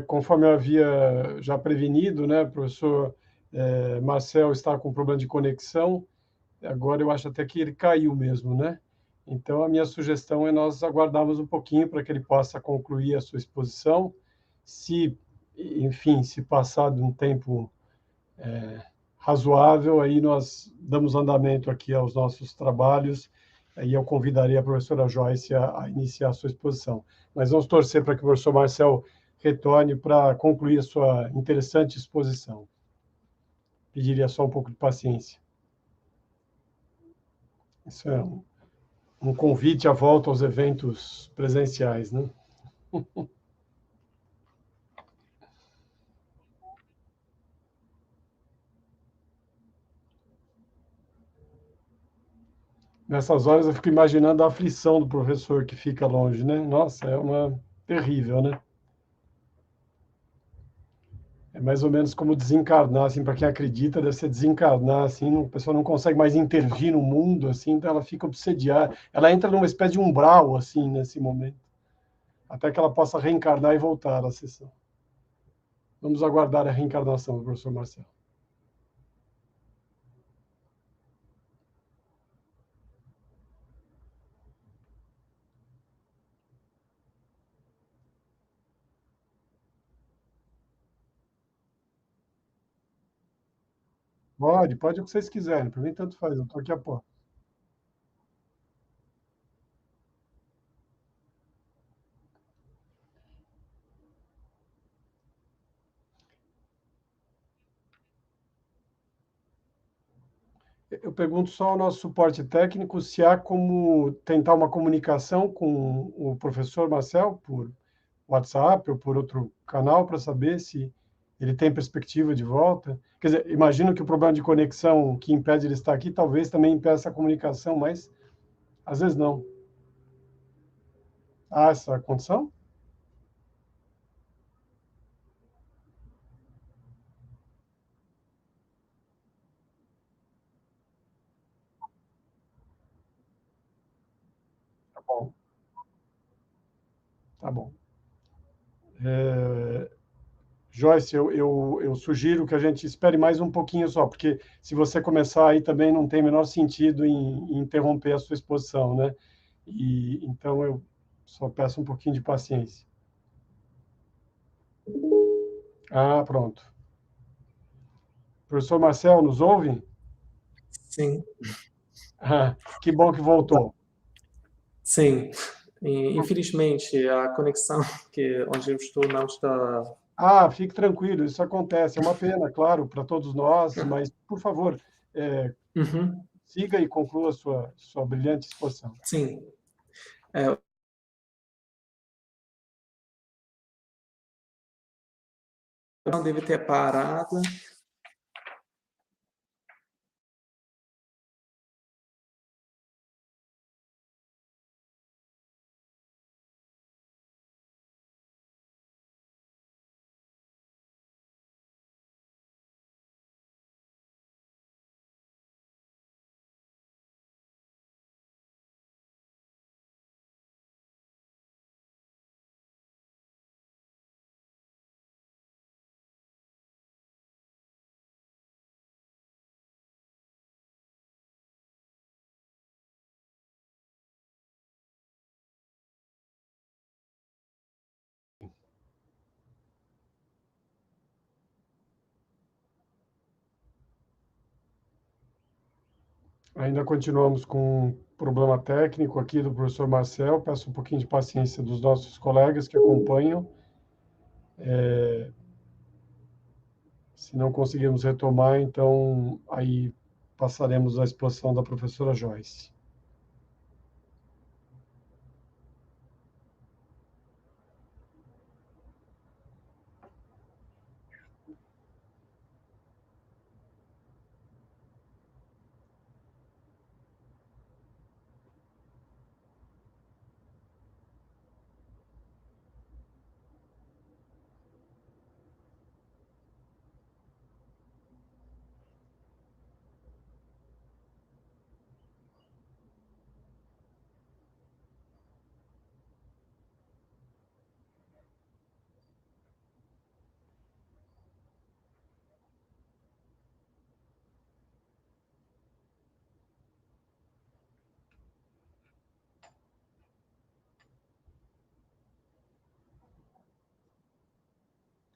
Conforme eu havia já prevenido, né, o professor Marcel está com problema de conexão, agora eu acho até que ele caiu mesmo, né? Então, a minha sugestão é nós aguardarmos um pouquinho para que ele possa concluir a sua exposição. Se, enfim, se passar de um tempo razoável, aí nós damos andamento aqui aos nossos trabalhos, aí eu convidaria a professora Joyce a iniciar a sua exposição. Mas vamos torcer para que o professor Marcel retorne para concluir a sua interessante exposição. Pediria só um pouco de paciência. Isso é um convite à volta aos eventos presenciais, né? Nessas horas eu fico imaginando a aflição do professor que fica longe, né? Nossa, é uma terrível, né? É mais ou menos como desencarnar, assim, para quem acredita, deve ser desencarnar, assim, a pessoa não consegue mais intervir no mundo, assim, então ela fica obsediada, ela entra numa espécie de umbral, assim, nesse momento. até que ela possa reencarnar e voltar à sessão. Vamos aguardar a reencarnação do professor Marcelo. Pode o que vocês quiserem, para mim tanto faz, eu estou aqui a pôr. Eu pergunto só ao nosso suporte técnico se há como tentar uma comunicação com o professor Marcel por WhatsApp ou por outro canal para saber se ele tem perspectiva de volta. Quer dizer, imagino que o problema de conexão que impede ele estar aqui talvez também impeça a comunicação, mas às vezes não. Há essa condição? Tá bom. Tá bom. Joyce, eu sugiro que a gente espere mais um pouquinho só, porque se você começar aí também não tem o menor sentido em interromper a sua exposição, né? E então eu só peço um pouquinho de paciência. Ah, pronto. Professor Marcel, nos ouve? Sim, Ah, que bom que voltou. sim. E, infelizmente, a conexão onde eu estou não está... Ah, fique tranquilo, isso acontece. É uma pena, claro, para todos nós, mas, por favor, Uhum, siga e conclua sua brilhante exposição. sim. É, não deve ter parado. Ainda continuamos com um problema técnico aqui do professor Marcel. Peço um pouquinho de paciência dos nossos colegas que acompanham. Se não conseguirmos retomar, então aí passaremos à exposição da professora Joyce.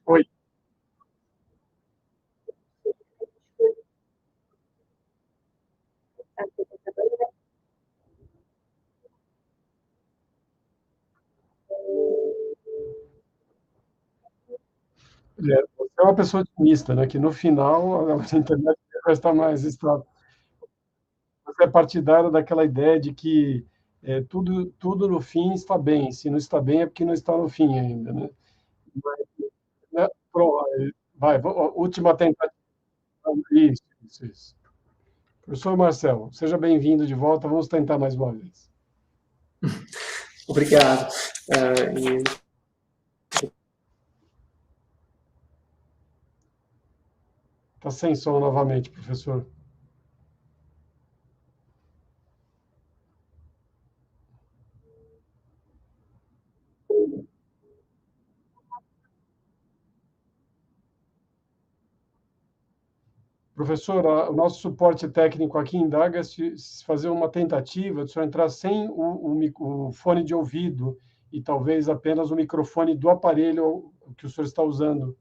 Oi. Você é uma pessoa otimista, né? Que no final a internet vai estar mais estável. Você é partidário daquela ideia de que tudo no fim está bem. Se não está bem é porque não está no fim ainda, né? Né? Pronto, vai, última tentativa. Isso. Professor Marcelo, seja bem-vindo de volta. Vamos tentar mais uma vez. Obrigado. E Está sem som novamente, professor. Professor, o nosso suporte técnico aqui indaga se fazer uma tentativa de o senhor entrar sem o fone de ouvido e talvez apenas o microfone do aparelho que o senhor está usando.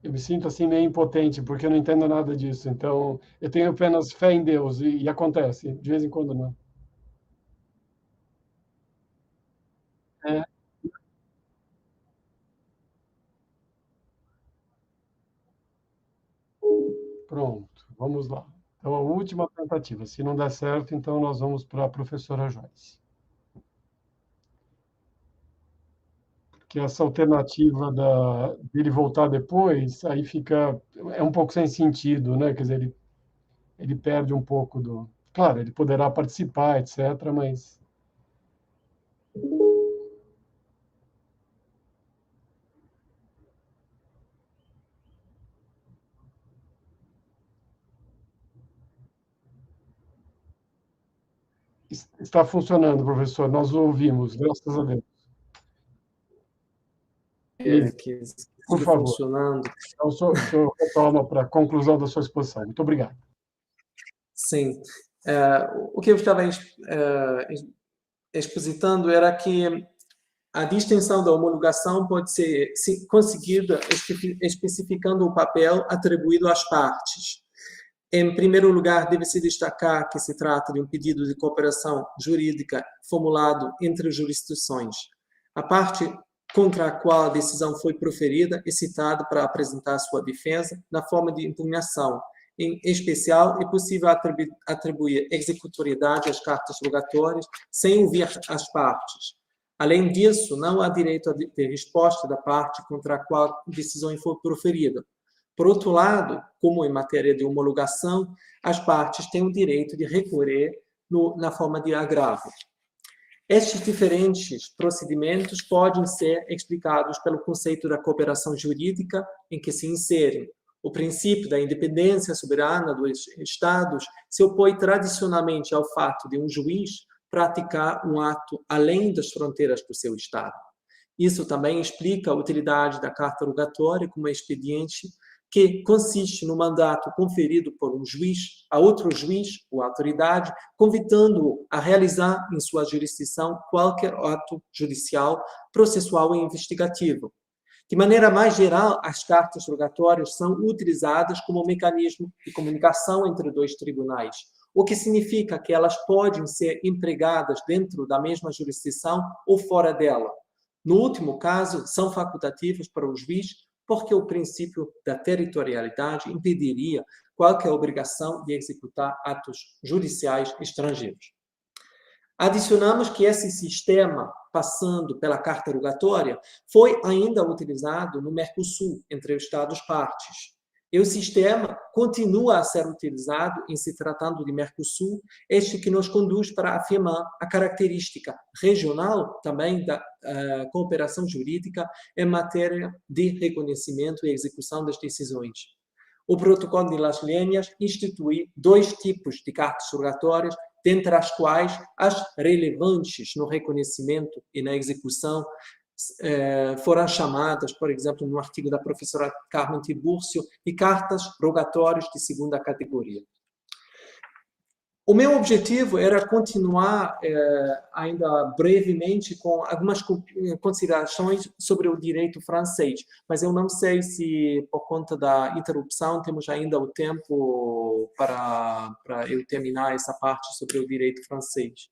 Eu me sinto assim meio impotente, porque eu não entendo nada disso. Então, eu tenho apenas fé em Deus e acontece, de vez em quando não. É, pronto, vamos lá. Então, a última tentativa. Se não der certo, então nós vamos para a professora Joyce. Que essa alternativa dele voltar depois, aí fica, é um pouco sem sentido, né? Quer dizer, ele perde um pouco do. Claro, ele poderá participar, etc., mas está funcionando, professor. Nós o ouvimos, graças a Deus. Isso, Que por siga favor. funcionando. Então, o senhor retoma para a conclusão da sua exposição. Muito obrigado. Sim. O que eu estava expositando era que a distinção da homologação pode ser conseguida especificando o papel atribuído às partes. Em primeiro lugar, deve-se destacar que se trata de um pedido de cooperação jurídica formulado entre jurisdições. A parte contra a qual a decisão foi proferida é citada para apresentar sua defesa na forma de impugnação. Em especial, é possível atribuir executoriedade às cartas rogatórias sem ouvir as partes. Além disso, não há direito a ter resposta da parte contra a qual a decisão foi proferida. Por outro lado, como em matéria de homologação, as partes têm o direito de recorrer na forma de agravo. Estes diferentes procedimentos podem ser explicados pelo conceito da cooperação jurídica, em que se inserem o princípio da independência soberana dos Estados, se opõe tradicionalmente ao fato de um juiz praticar um ato além das fronteiras do seu Estado. Isso também explica a utilidade da carta rogatória como expediente que consiste no mandato conferido por um juiz a outro juiz ou autoridade, convidando-o a realizar em sua jurisdição qualquer ato judicial, processual e investigativo. De maneira mais geral, as cartas rogatórias são utilizadas como mecanismo de comunicação entre dois tribunais, o que significa que elas podem ser empregadas dentro da mesma jurisdição ou fora dela. No último caso, são facultativas para o juiz, porque o princípio da territorialidade impediria qualquer obrigação de executar atos judiciais estrangeiros. Adicionamos que esse sistema, passando pela carta rogatória, foi ainda utilizado no Mercosul, entre os Estados-partes. E o sistema continua a ser utilizado em se tratando de Mercosul, este que nos conduz para afirmar a característica regional também da cooperação jurídica em matéria de reconhecimento e execução das decisões. O Protocolo de Las Lenhas institui dois tipos de cartas rogatórias, dentre as quais as relevantes no reconhecimento e na execução foram chamadas, por exemplo, no artigo da professora Carmen Tiburcio, de cartas rogatórias de segunda categoria. O meu objetivo era continuar ainda brevemente com algumas considerações sobre o direito francês, mas eu não sei se, por conta da interrupção, temos ainda o tempo para eu terminar essa parte sobre o direito francês.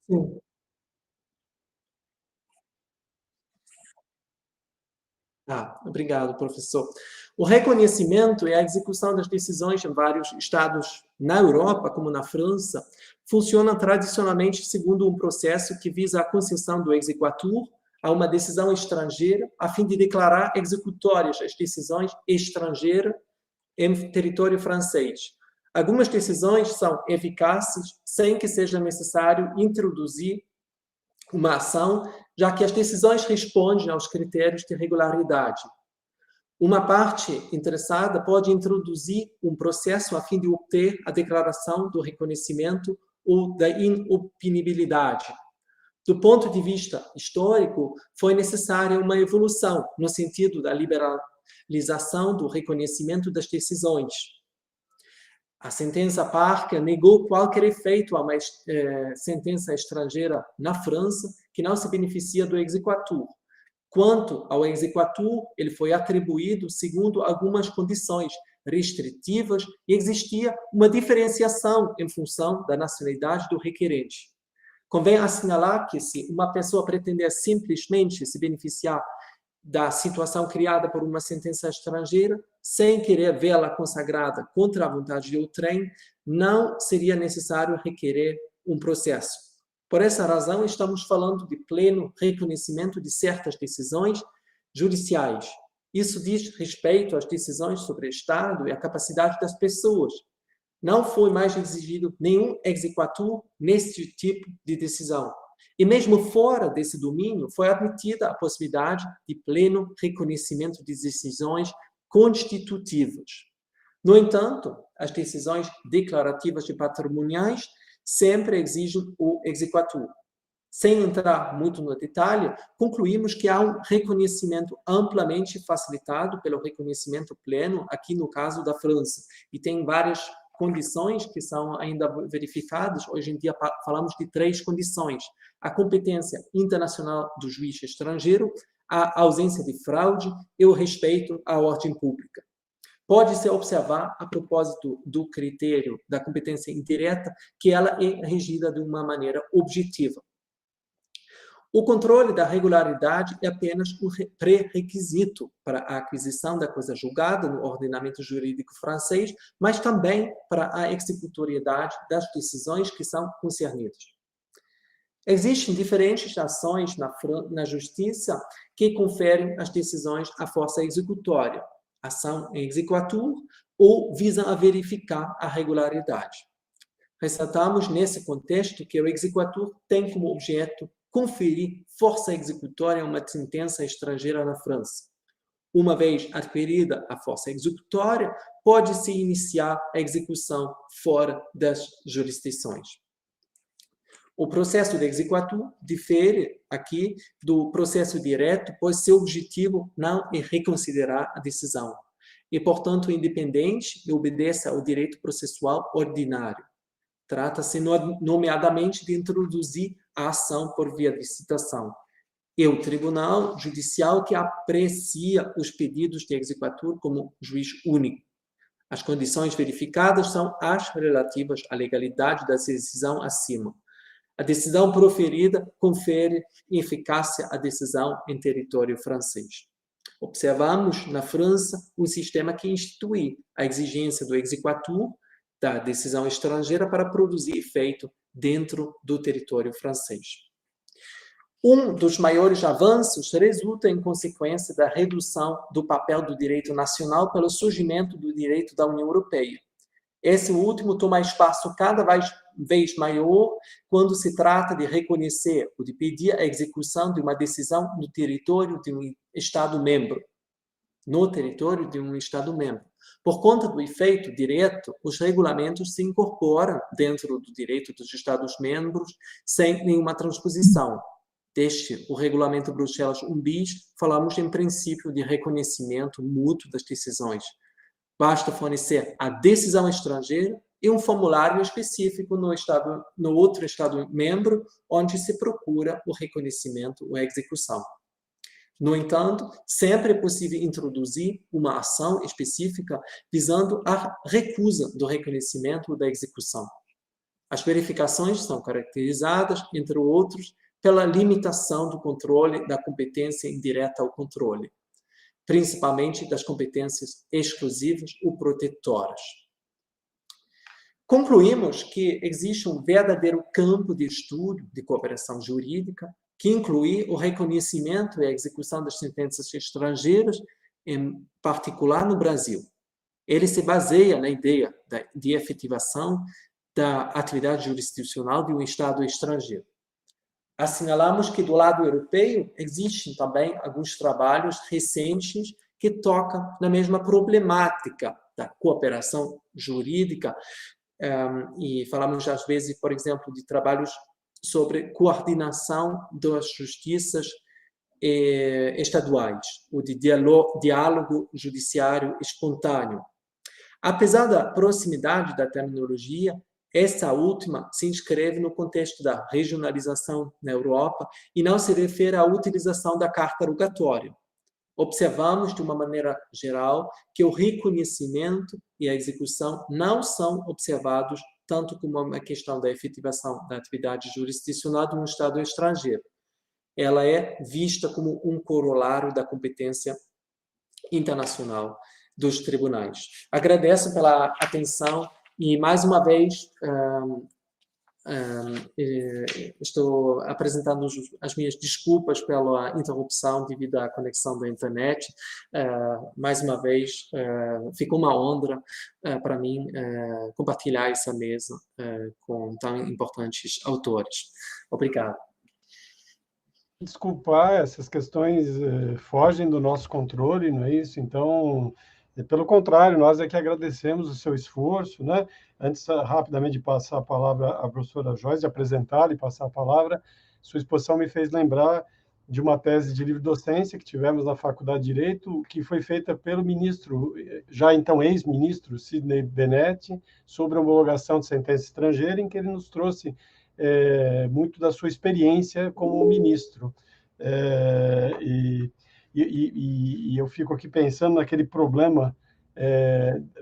Sim. Obrigado, professor. O reconhecimento e a execução das decisões em vários estados na Europa, como na França, funcionam tradicionalmente segundo um processo que visa a concessão do exequatur a uma decisão estrangeira, a fim de declarar executórias as decisões estrangeiras em território francês. Algumas decisões são eficazes sem que seja necessário introduzir uma ação, já que as decisões respondem aos critérios de regularidade. Uma parte interessada pode introduzir um processo a fim de obter a declaração do reconhecimento ou da inopinibilidade. Do ponto de vista histórico, foi necessária uma evolução no sentido da liberalização do reconhecimento das decisões. A sentença Parker negou qualquer efeito a uma sentença estrangeira na França que não se beneficia do exequatur. Quanto ao exequatur, ele foi atribuído segundo algumas condições restritivas e existia uma diferenciação em função da nacionalidade do requerente. Convém assinalar que se uma pessoa pretender simplesmente se beneficiar da situação criada por uma sentença estrangeira, sem querer vê-la consagrada contra a vontade de outrem, não seria necessário requerer um processo. Por essa razão, estamos falando de pleno reconhecimento de certas decisões judiciais. Isso diz respeito às decisões sobre o Estado e a capacidade das pessoas. Não foi mais exigido nenhum exequatur neste tipo de decisão. E mesmo fora desse domínio, foi admitida a possibilidade de pleno reconhecimento de decisões constitutivas. No entanto, as decisões declarativas e patrimoniais sempre exigem o exequatur. Sem entrar muito no detalhe, concluímos que há um reconhecimento amplamente facilitado pelo reconhecimento pleno, aqui no caso da França, e tem várias condições que são ainda verificadas. Hoje em dia falamos de 3 condições: a competência internacional do juiz estrangeiro, a ausência de fraude e o respeito à ordem pública. Pode-se observar, a propósito do critério da competência indireta, que ela é regida de uma maneira objetiva. O controle da regularidade é apenas um pré-requisito para a aquisição da coisa julgada no ordenamento jurídico francês, mas também para a executoriedade das decisões que são concernidas. Existem diferentes ações na justiça que conferem às decisões a força executória, ação em exequatur, ou visam a verificar a regularidade. Ressaltamos nesse contexto que o exequatur tem como objeto conferir força executória a uma sentença estrangeira na França. Uma vez adquirida a força executória, pode-se iniciar a execução fora das jurisdições. O processo de exequatur difere aqui do processo direto, pois seu objetivo não é reconsiderar a decisão. É, portanto, independente e obedece ao direito processual ordinário. Trata-se, nomeadamente, de introduzir a ação por via de citação. É o tribunal judicial que aprecia os pedidos de exequatur como juiz único. As condições verificadas são as relativas à legalidade da decisão acima. A decisão proferida confere eficácia à decisão em território francês. Observamos na França um sistema que institui a exigência do exequatur da decisão estrangeira para produzir efeito dentro do território francês. Um dos maiores avanços resulta em consequência da redução do papel do direito nacional pelo surgimento do direito da União Europeia. Esse último toma espaço cada vez maior quando se trata de reconhecer ou de pedir a execução de uma decisão no território de um Estado-membro. Por conta do efeito direto, os regulamentos se incorporam dentro do direito dos Estados-membros sem nenhuma transposição. Desde o regulamento Bruxelas 1 bis, falamos em princípio de reconhecimento mútuo das decisões. Basta fornecer a decisão estrangeira e um formulário específico no outro Estado-membro, onde se procura o reconhecimento ou a execução. No entanto, sempre é possível introduzir uma ação específica visando a recusa do reconhecimento ou da execução. As verificações são caracterizadas, entre outros, pela limitação do controle da competência indireta ao controle. principalmente das competências exclusivas ou protetoras. Concluímos que existe um verdadeiro campo de estudo de cooperação jurídica que inclui o reconhecimento e a execução das sentenças estrangeiras, em particular no Brasil. Ele se baseia na ideia de efetivação da atividade jurisdicional de um Estado estrangeiro. Assinalamos que, do lado europeu, existem também alguns trabalhos recentes que tocam na mesma problemática da cooperação jurídica, e falamos, às vezes, por exemplo, de trabalhos sobre coordenação das justiças estaduais, ou de diálogo judiciário espontâneo. Apesar da proximidade da terminologia, essa última se inscreve no contexto da regionalização na Europa e não se refere à utilização da carta rogatória. Observamos, de uma maneira geral, que o reconhecimento e a execução não são observados tanto como uma questão da efetivação da atividade jurisdicional de um Estado estrangeiro. Ela é vista como um corolário da competência internacional dos tribunais. Agradeço pela atenção e, mais uma vez, estou apresentando as minhas desculpas pela interrupção devido à conexão da internet. Mais uma vez, ficou uma honra para mim compartilhar essa mesa com tão importantes autores. Obrigado. Desculpar, essas questões fogem do nosso controle, não é isso? Então, pelo contrário, nós é que agradecemos o seu esforço, né? Antes, rapidamente, de passar a palavra à professora Joyce, de apresentá-la e passar a palavra, sua exposição me fez lembrar de uma tese de livre-docência que tivemos na Faculdade de Direito, que foi feita pelo ministro, já então ex-ministro, Sidney Bennett, sobre a homologação de sentença estrangeira, em que ele nos trouxe muito da sua experiência como ministro. E eu fico aqui pensando naquele problema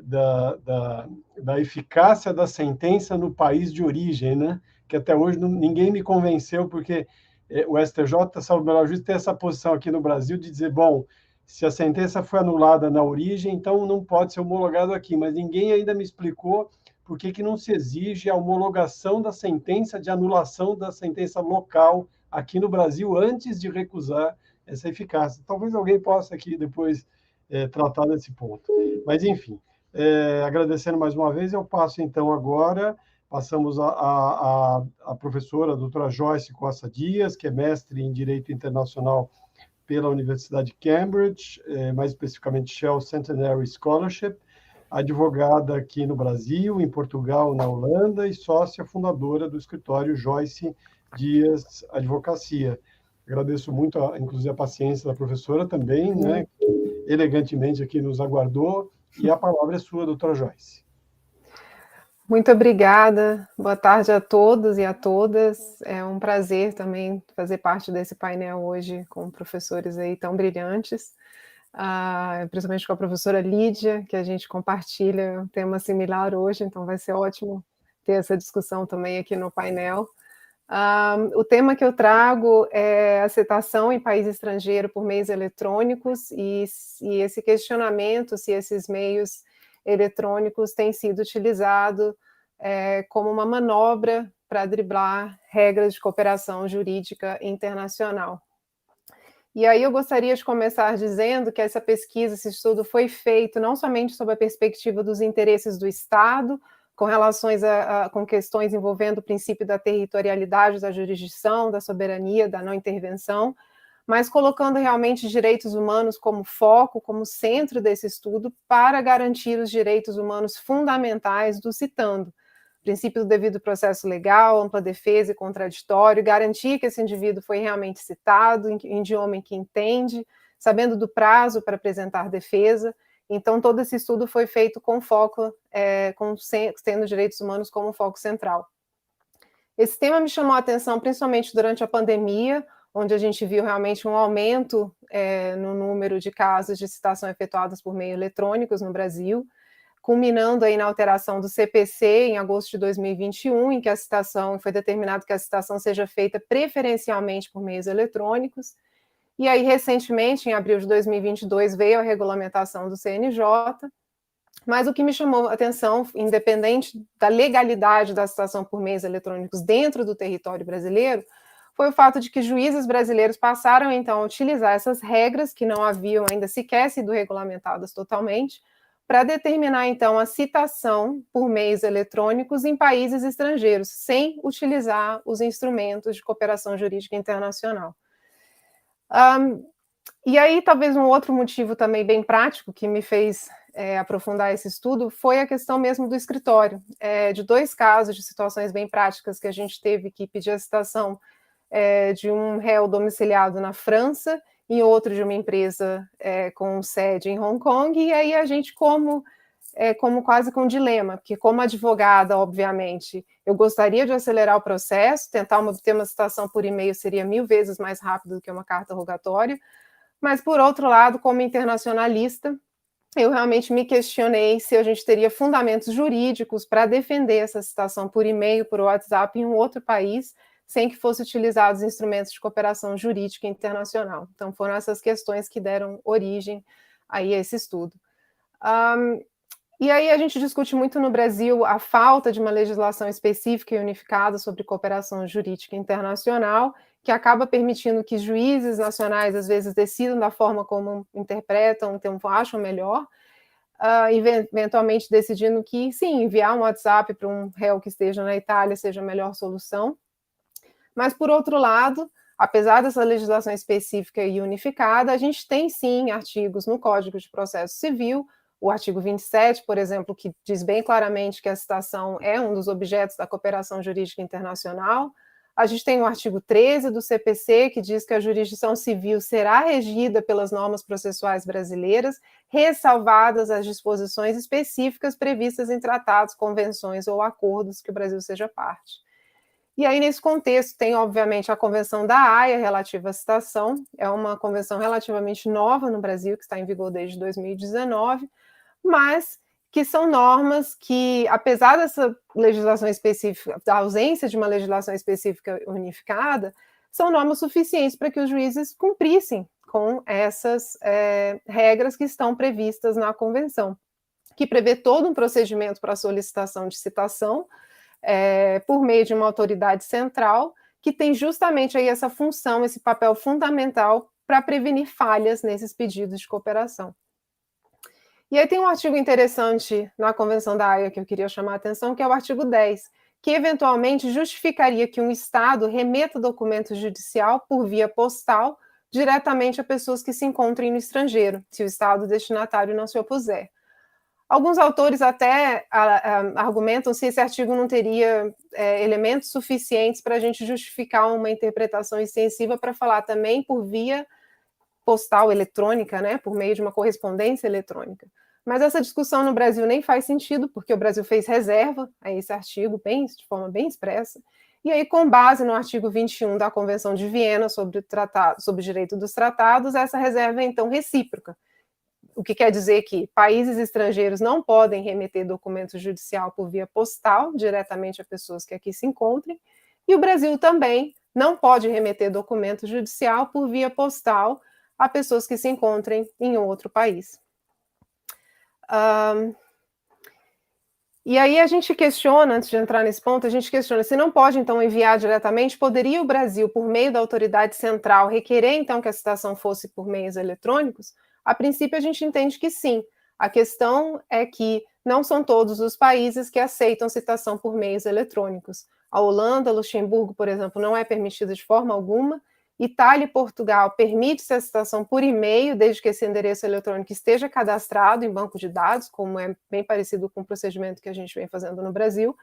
da eficácia da sentença no país de origem, né? Que até hoje ninguém me convenceu, porque o STJ, salvo o melhor juízo, tem essa posição aqui no Brasil de dizer, bom, se a sentença foi anulada na origem, então não pode ser homologado aqui, mas ninguém ainda me explicou por que não se exige a homologação da sentença de anulação da sentença local aqui no Brasil antes de recusar essa eficácia. Talvez alguém possa aqui depois tratar desse ponto. Mas, enfim, agradecendo mais uma vez, eu passo então agora, passamos a professora, a doutora Joyce Costa Dias, que é mestre em Direito Internacional pela Universidade de Cambridge, mais especificamente Shell Centenary Scholarship, advogada aqui no Brasil, em Portugal, na Holanda, e sócia fundadora do escritório Joyce Dias Advocacia. Agradeço muito, inclusive, a paciência da professora também, né, que elegantemente aqui nos aguardou, e a palavra é sua, doutora Joyce. Muito obrigada, boa tarde a todos e a todas. É um prazer também fazer parte desse painel hoje com professores aí tão brilhantes. Principalmente com a professora Lídia, que a gente compartilha um tema similar hoje, então vai ser ótimo ter essa discussão também aqui no painel. O tema que eu trago é a citação em país estrangeiro por meios eletrônicos e esse questionamento se esses meios eletrônicos têm sido utilizados como uma manobra para driblar regras de cooperação jurídica internacional. E aí eu gostaria de começar dizendo que essa pesquisa, esse estudo foi feito não somente sob a perspectiva dos interesses do Estado, com relações com questões envolvendo o princípio da territorialidade da jurisdição, da soberania, da não intervenção, mas colocando realmente direitos humanos como foco, como centro desse estudo, para garantir os direitos humanos fundamentais do citando. Princípio do devido processo legal, ampla defesa e contraditório, garantir que esse indivíduo foi realmente citado, em idioma que entende, sabendo do prazo para apresentar defesa. Então, todo esse estudo foi feito com foco, tendo direitos humanos como foco central. Esse tema me chamou a atenção principalmente durante a pandemia, onde a gente viu realmente um aumento no número de casos de citação efetuadas por meios eletrônicos no Brasil, culminando aí na alteração do CPC em agosto de 2021, em que foi determinado que a citação seja feita preferencialmente por meios eletrônicos, E aí, recentemente, em abril de 2022, veio a regulamentação do CNJ, mas o que me chamou a atenção, independente da legalidade da citação por meios eletrônicos dentro do território brasileiro, foi o fato de que juízes brasileiros passaram, então, a utilizar essas regras, que não haviam ainda sequer sido regulamentadas totalmente, para determinar, então, a citação por meios eletrônicos em países estrangeiros, sem utilizar os instrumentos de cooperação jurídica internacional. E aí, talvez um outro motivo também bem prático que me fez aprofundar esse estudo foi a questão mesmo do escritório, de 2 casos de situações bem práticas que a gente teve que pedir a citação de um réu domiciliado na França e outro de uma empresa com sede em Hong Kong, e aí a gente como quase com um dilema, porque como advogada, obviamente, eu gostaria de acelerar o processo, tentar obter uma citação por e-mail seria 1000 vezes mais rápido do que uma carta rogatória, mas, por outro lado, como internacionalista, eu realmente me questionei se a gente teria fundamentos jurídicos para defender essa citação por e-mail, por WhatsApp, em um outro país, sem que fossem utilizados instrumentos de cooperação jurídica internacional. Então, foram essas questões que deram origem aí a esse estudo. E aí a gente discute muito no Brasil a falta de uma legislação específica e unificada sobre cooperação jurídica internacional, que acaba permitindo que juízes nacionais, às vezes, decidam da forma como interpretam, então acham melhor, eventualmente decidindo que, sim, enviar um WhatsApp para um réu que esteja na Itália seja a melhor solução. Mas, por outro lado, apesar dessa legislação específica e unificada, a gente tem, sim, artigos no Código de Processo Civil, o artigo 27, por exemplo, que diz bem claramente que a citação é um dos objetos da cooperação jurídica internacional. A gente tem o artigo 13 do CPC, que diz que a jurisdição civil será regida pelas normas processuais brasileiras, ressalvadas as disposições específicas previstas em tratados, convenções ou acordos que o Brasil seja parte. E aí, nesse contexto, tem, obviamente, a Convenção da Haia relativa à citação, é uma convenção relativamente nova no Brasil, que está em vigor desde 2019, mas que são normas que, apesar dessa legislação específica, da ausência de uma legislação específica unificada, são normas suficientes para que os juízes cumprissem com essas regras que estão previstas na Convenção, que prevê todo um procedimento para a solicitação de citação por meio de uma autoridade central, que tem justamente aí essa função, esse papel fundamental para prevenir falhas nesses pedidos de cooperação. E aí tem um artigo interessante na Convenção da Haia que eu queria chamar a atenção, que é o artigo 10, que eventualmente justificaria que um Estado remeta documento judicial por via postal diretamente a pessoas que se encontrem no estrangeiro, se o Estado destinatário não se opuser. Alguns autores até argumentam se esse artigo não teria elementos suficientes para a gente justificar uma interpretação extensiva para falar também por via postal eletrônica, né, por meio de uma correspondência eletrônica. Mas essa discussão no Brasil nem faz sentido, porque o Brasil fez reserva a esse artigo de forma bem expressa, e aí, com base no artigo 21 da Convenção de Viena sobre o direito dos tratados, essa reserva é então recíproca, o que quer dizer que países estrangeiros não podem remeter documento judicial por via postal diretamente a pessoas que aqui se encontrem, e o Brasil também não pode remeter documento judicial por via postal a pessoas que se encontrem em outro país. E aí a gente questiona, antes de entrar nesse ponto, a gente questiona se não pode, então, enviar diretamente, poderia o Brasil, por meio da autoridade central, requerer, então, que a citação fosse por meios eletrônicos? A princípio, a gente entende que sim. A questão é que não são todos os países que aceitam citação por meios eletrônicos. A Holanda, Luxemburgo, por exemplo, não é permitida de forma alguma. Itália e Portugal permite-se a citação por e-mail, desde que esse endereço eletrônico esteja cadastrado em banco de dados, como é bem parecido com o procedimento que a gente vem fazendo no Brasil.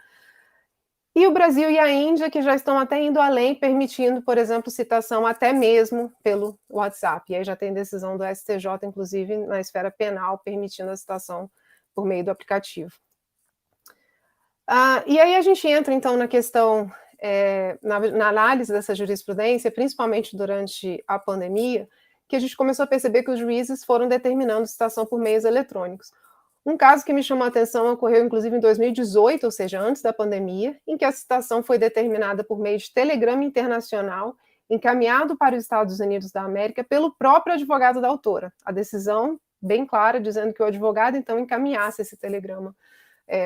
E o Brasil e a Índia, que já estão até indo além, permitindo, por exemplo, citação até mesmo pelo WhatsApp. E aí já tem decisão do STJ, inclusive, na esfera penal, permitindo a citação por meio do aplicativo. E aí a gente entra, então, na questão... na análise dessa jurisprudência, principalmente durante a pandemia, que a gente começou a perceber que os juízes foram determinando citação por meios eletrônicos. Um caso que me chamou a atenção ocorreu, inclusive, em 2018, ou seja, antes da pandemia, em que a citação foi determinada por meio de telegrama internacional encaminhado para os Estados Unidos da América pelo próprio advogado da autora. A decisão bem clara, dizendo que o advogado, então, encaminhasse esse telegrama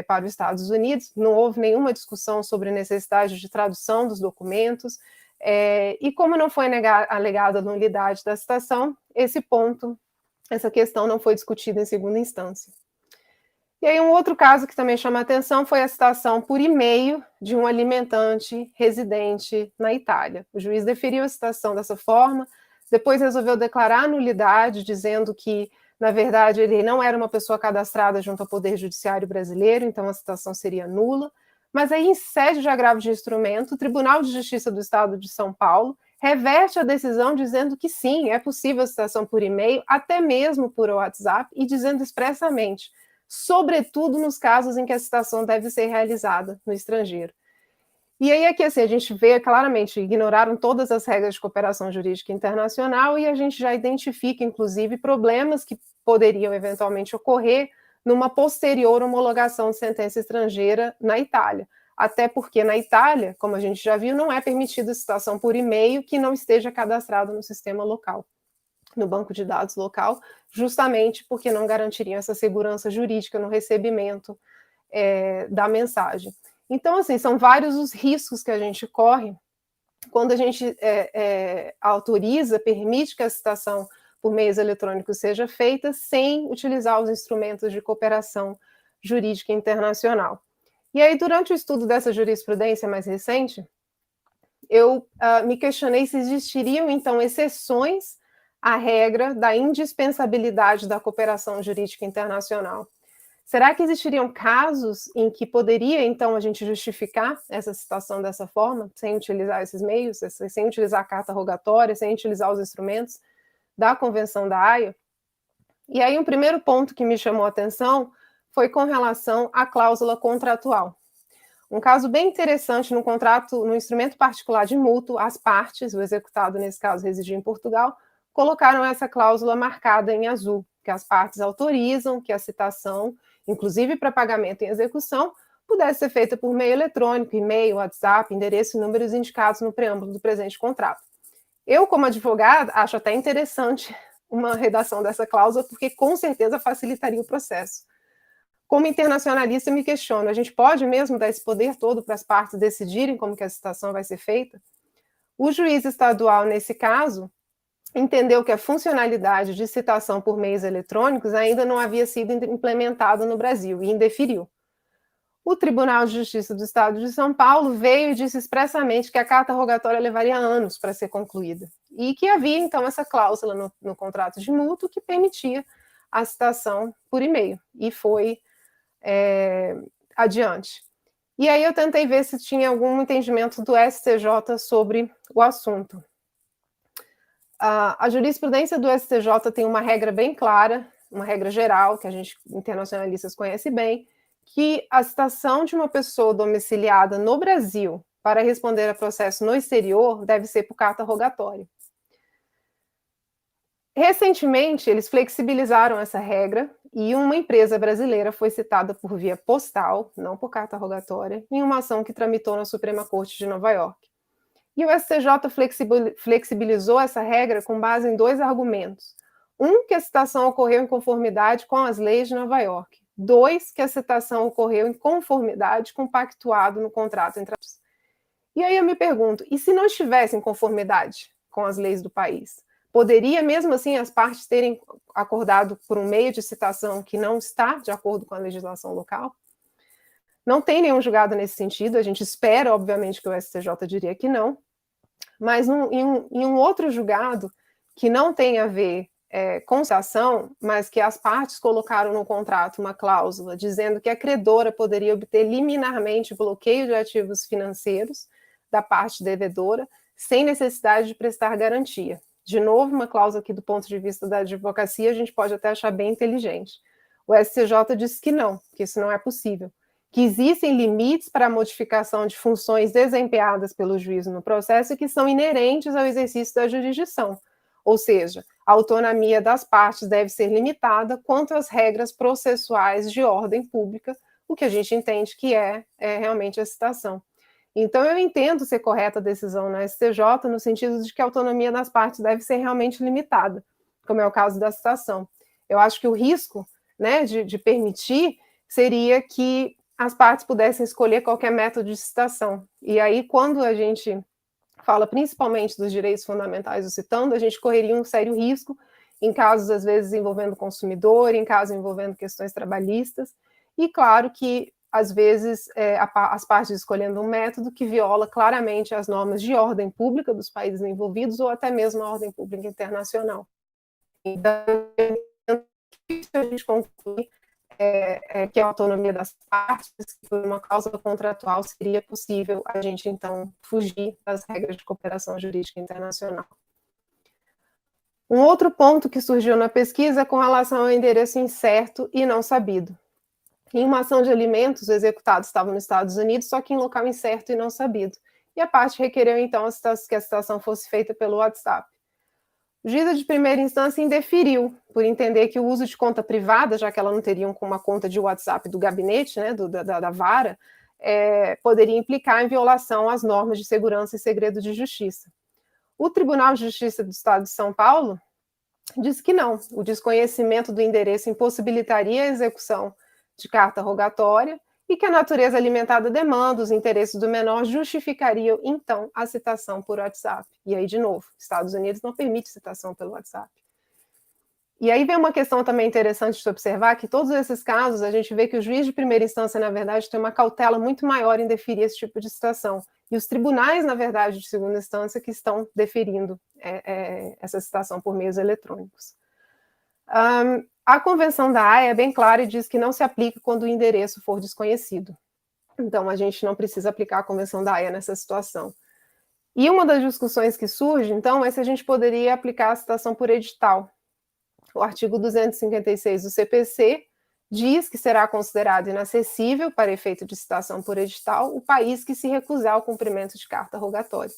para os Estados Unidos. Não houve nenhuma discussão sobre a necessidade de tradução dos documentos, e como não foi alegada a nulidade da citação, essa questão não foi discutida em segunda instância. E aí um outro caso que também chama a atenção foi a citação por e-mail de um alimentante residente na Itália. O juiz deferiu a citação dessa forma, depois resolveu declarar a nulidade, dizendo que, na verdade, ele não era uma pessoa cadastrada junto ao Poder Judiciário brasileiro, então a citação seria nula. Mas aí, em sede de agravo de instrumento, o Tribunal de Justiça do Estado de São Paulo reverte a decisão dizendo que sim, é possível a citação por e-mail, até mesmo por WhatsApp, e dizendo expressamente, sobretudo nos casos em que a citação deve ser realizada no estrangeiro. E aí aqui assim, a gente vê claramente, ignoraram todas as regras de cooperação jurídica internacional e a gente já identifica, inclusive, problemas que poderiam eventualmente ocorrer numa posterior homologação de sentença estrangeira na Itália. Até porque na Itália, como a gente já viu, não é permitida citação por e-mail que não esteja cadastrado no sistema local, no banco de dados local, justamente porque não garantiriam essa segurança jurídica no recebimento da mensagem. Então, assim, são vários os riscos que a gente corre quando a gente autoriza, permite que a citação por meios eletrônicos seja feita sem utilizar os instrumentos de cooperação jurídica internacional. E aí, durante o estudo dessa jurisprudência mais recente, eu me questionei se existiriam, então, exceções à regra da indispensabilidade da cooperação jurídica internacional. Será que existiriam casos em que poderia, então, a gente justificar essa citação dessa forma, sem utilizar esses meios, sem utilizar a carta rogatória, sem utilizar os instrumentos da Convenção da Haia? E aí, um primeiro ponto que me chamou a atenção foi com relação à cláusula contratual. Um caso bem interessante no contrato, no instrumento particular de mútuo, as partes, o executado nesse caso residia em Portugal, colocaram essa cláusula marcada em azul, que as partes autorizam que a citação, inclusive para pagamento em execução, pudesse ser feita por meio eletrônico, e-mail, WhatsApp, endereço e números indicados no preâmbulo do presente contrato. Eu, como advogada, acho até interessante uma redação dessa cláusula, porque com certeza facilitaria o processo. Como internacionalista, me questiono, a gente pode mesmo dar esse poder todo para as partes decidirem como que a citação vai ser feita? O juiz estadual, nesse caso, entendeu que a funcionalidade de citação por meios eletrônicos ainda não havia sido implementada no Brasil e indeferiu. O Tribunal de Justiça do Estado de São Paulo veio e disse expressamente que a carta rogatória levaria anos para ser concluída e que havia, então, essa cláusula no contrato de mútuo que permitia a citação por e-mail, e foi adiante. E aí eu tentei ver se tinha algum entendimento do STJ sobre o assunto. A jurisprudência do STJ tem uma regra bem clara, uma regra geral, que a gente, internacionalistas, conhece bem, que a citação de uma pessoa domiciliada no Brasil para responder a processo no exterior deve ser por carta rogatória. Recentemente, eles flexibilizaram essa regra e uma empresa brasileira foi citada por via postal, não por carta rogatória, em uma ação que tramitou na Suprema Corte de Nova York. E o STJ flexibilizou essa regra com base em dois argumentos. Um, que a citação ocorreu em conformidade com as leis de Nova York. Dois, que a citação ocorreu em conformidade com o pactuado no contrato entre as... E aí eu me pergunto, e se não estivesse em conformidade com as leis do país? Poderia, mesmo assim, as partes terem acordado por um meio de citação que não está de acordo com a legislação local? Não tem nenhum julgado nesse sentido, a gente espera, obviamente, que o STJ diria que não, mas em um outro julgado, que não tem a ver com citação, mas que as partes colocaram no contrato uma cláusula dizendo que a credora poderia obter liminarmente bloqueio de ativos financeiros da parte devedora, sem necessidade de prestar garantia. De novo, uma cláusula que, do ponto de vista da advocacia, a gente pode até achar bem inteligente. O STJ disse que não, que isso não é possível, que existem limites para a modificação de funções desempenhadas pelo juízo no processo e que são inerentes ao exercício da jurisdição, ou seja, a autonomia das partes deve ser limitada quanto às regras processuais de ordem pública, o que a gente entende que é realmente a citação. Então, eu entendo ser correta a decisão na STJ, no sentido de que a autonomia das partes deve ser realmente limitada, como é o caso da citação. Eu acho que o risco, né, de permitir seria que as partes pudessem escolher qualquer método de citação. E aí, quando a gente fala principalmente dos direitos fundamentais do citando, a gente correria um sério risco em casos, às vezes, envolvendo o consumidor, em casos envolvendo questões trabalhistas, e claro que, às vezes, as partes escolhendo um método que viola claramente as normas de ordem pública dos países envolvidos ou até mesmo a ordem pública internacional. Então, a gente conclui que a autonomia das partes, por uma causa contratual, seria possível a gente, então, fugir das regras de cooperação jurídica internacional. Um outro ponto que surgiu na pesquisa é com relação ao endereço incerto e não sabido. Em uma ação de alimentos, o executado estava nos Estados Unidos, só que em local incerto e não sabido. E a parte requereu, então, que a citação fosse feita pelo WhatsApp. O juiz de primeira instância indeferiu, por entender que o uso de conta privada, já que ela não teria uma conta de WhatsApp do gabinete, né, da vara, poderia implicar em violação às normas de segurança e segredo de justiça. O Tribunal de Justiça do Estado de São Paulo disse que não, o desconhecimento do endereço impossibilitaria a execução de carta rogatória e que a natureza alimentada demanda, os interesses do menor justificariam, então, a citação por WhatsApp. E aí, de novo, Estados Unidos não permite citação pelo WhatsApp. E aí vem uma questão também interessante de observar, que todos esses casos, a gente vê que o juiz de primeira instância, na verdade, tem uma cautela muito maior em deferir esse tipo de citação. E os tribunais, na verdade, de segunda instância, que estão deferindo essa citação por meios eletrônicos. A Convenção da Haia é bem clara e diz que não se aplica quando o endereço for desconhecido. Então, a gente não precisa aplicar a Convenção da Haia nessa situação. E uma das discussões que surge, então, é se a gente poderia aplicar a citação por edital. O artigo 256 do CPC diz que será considerado inacessível, para efeito de citação por edital, o país que se recusar ao cumprimento de carta rogatória.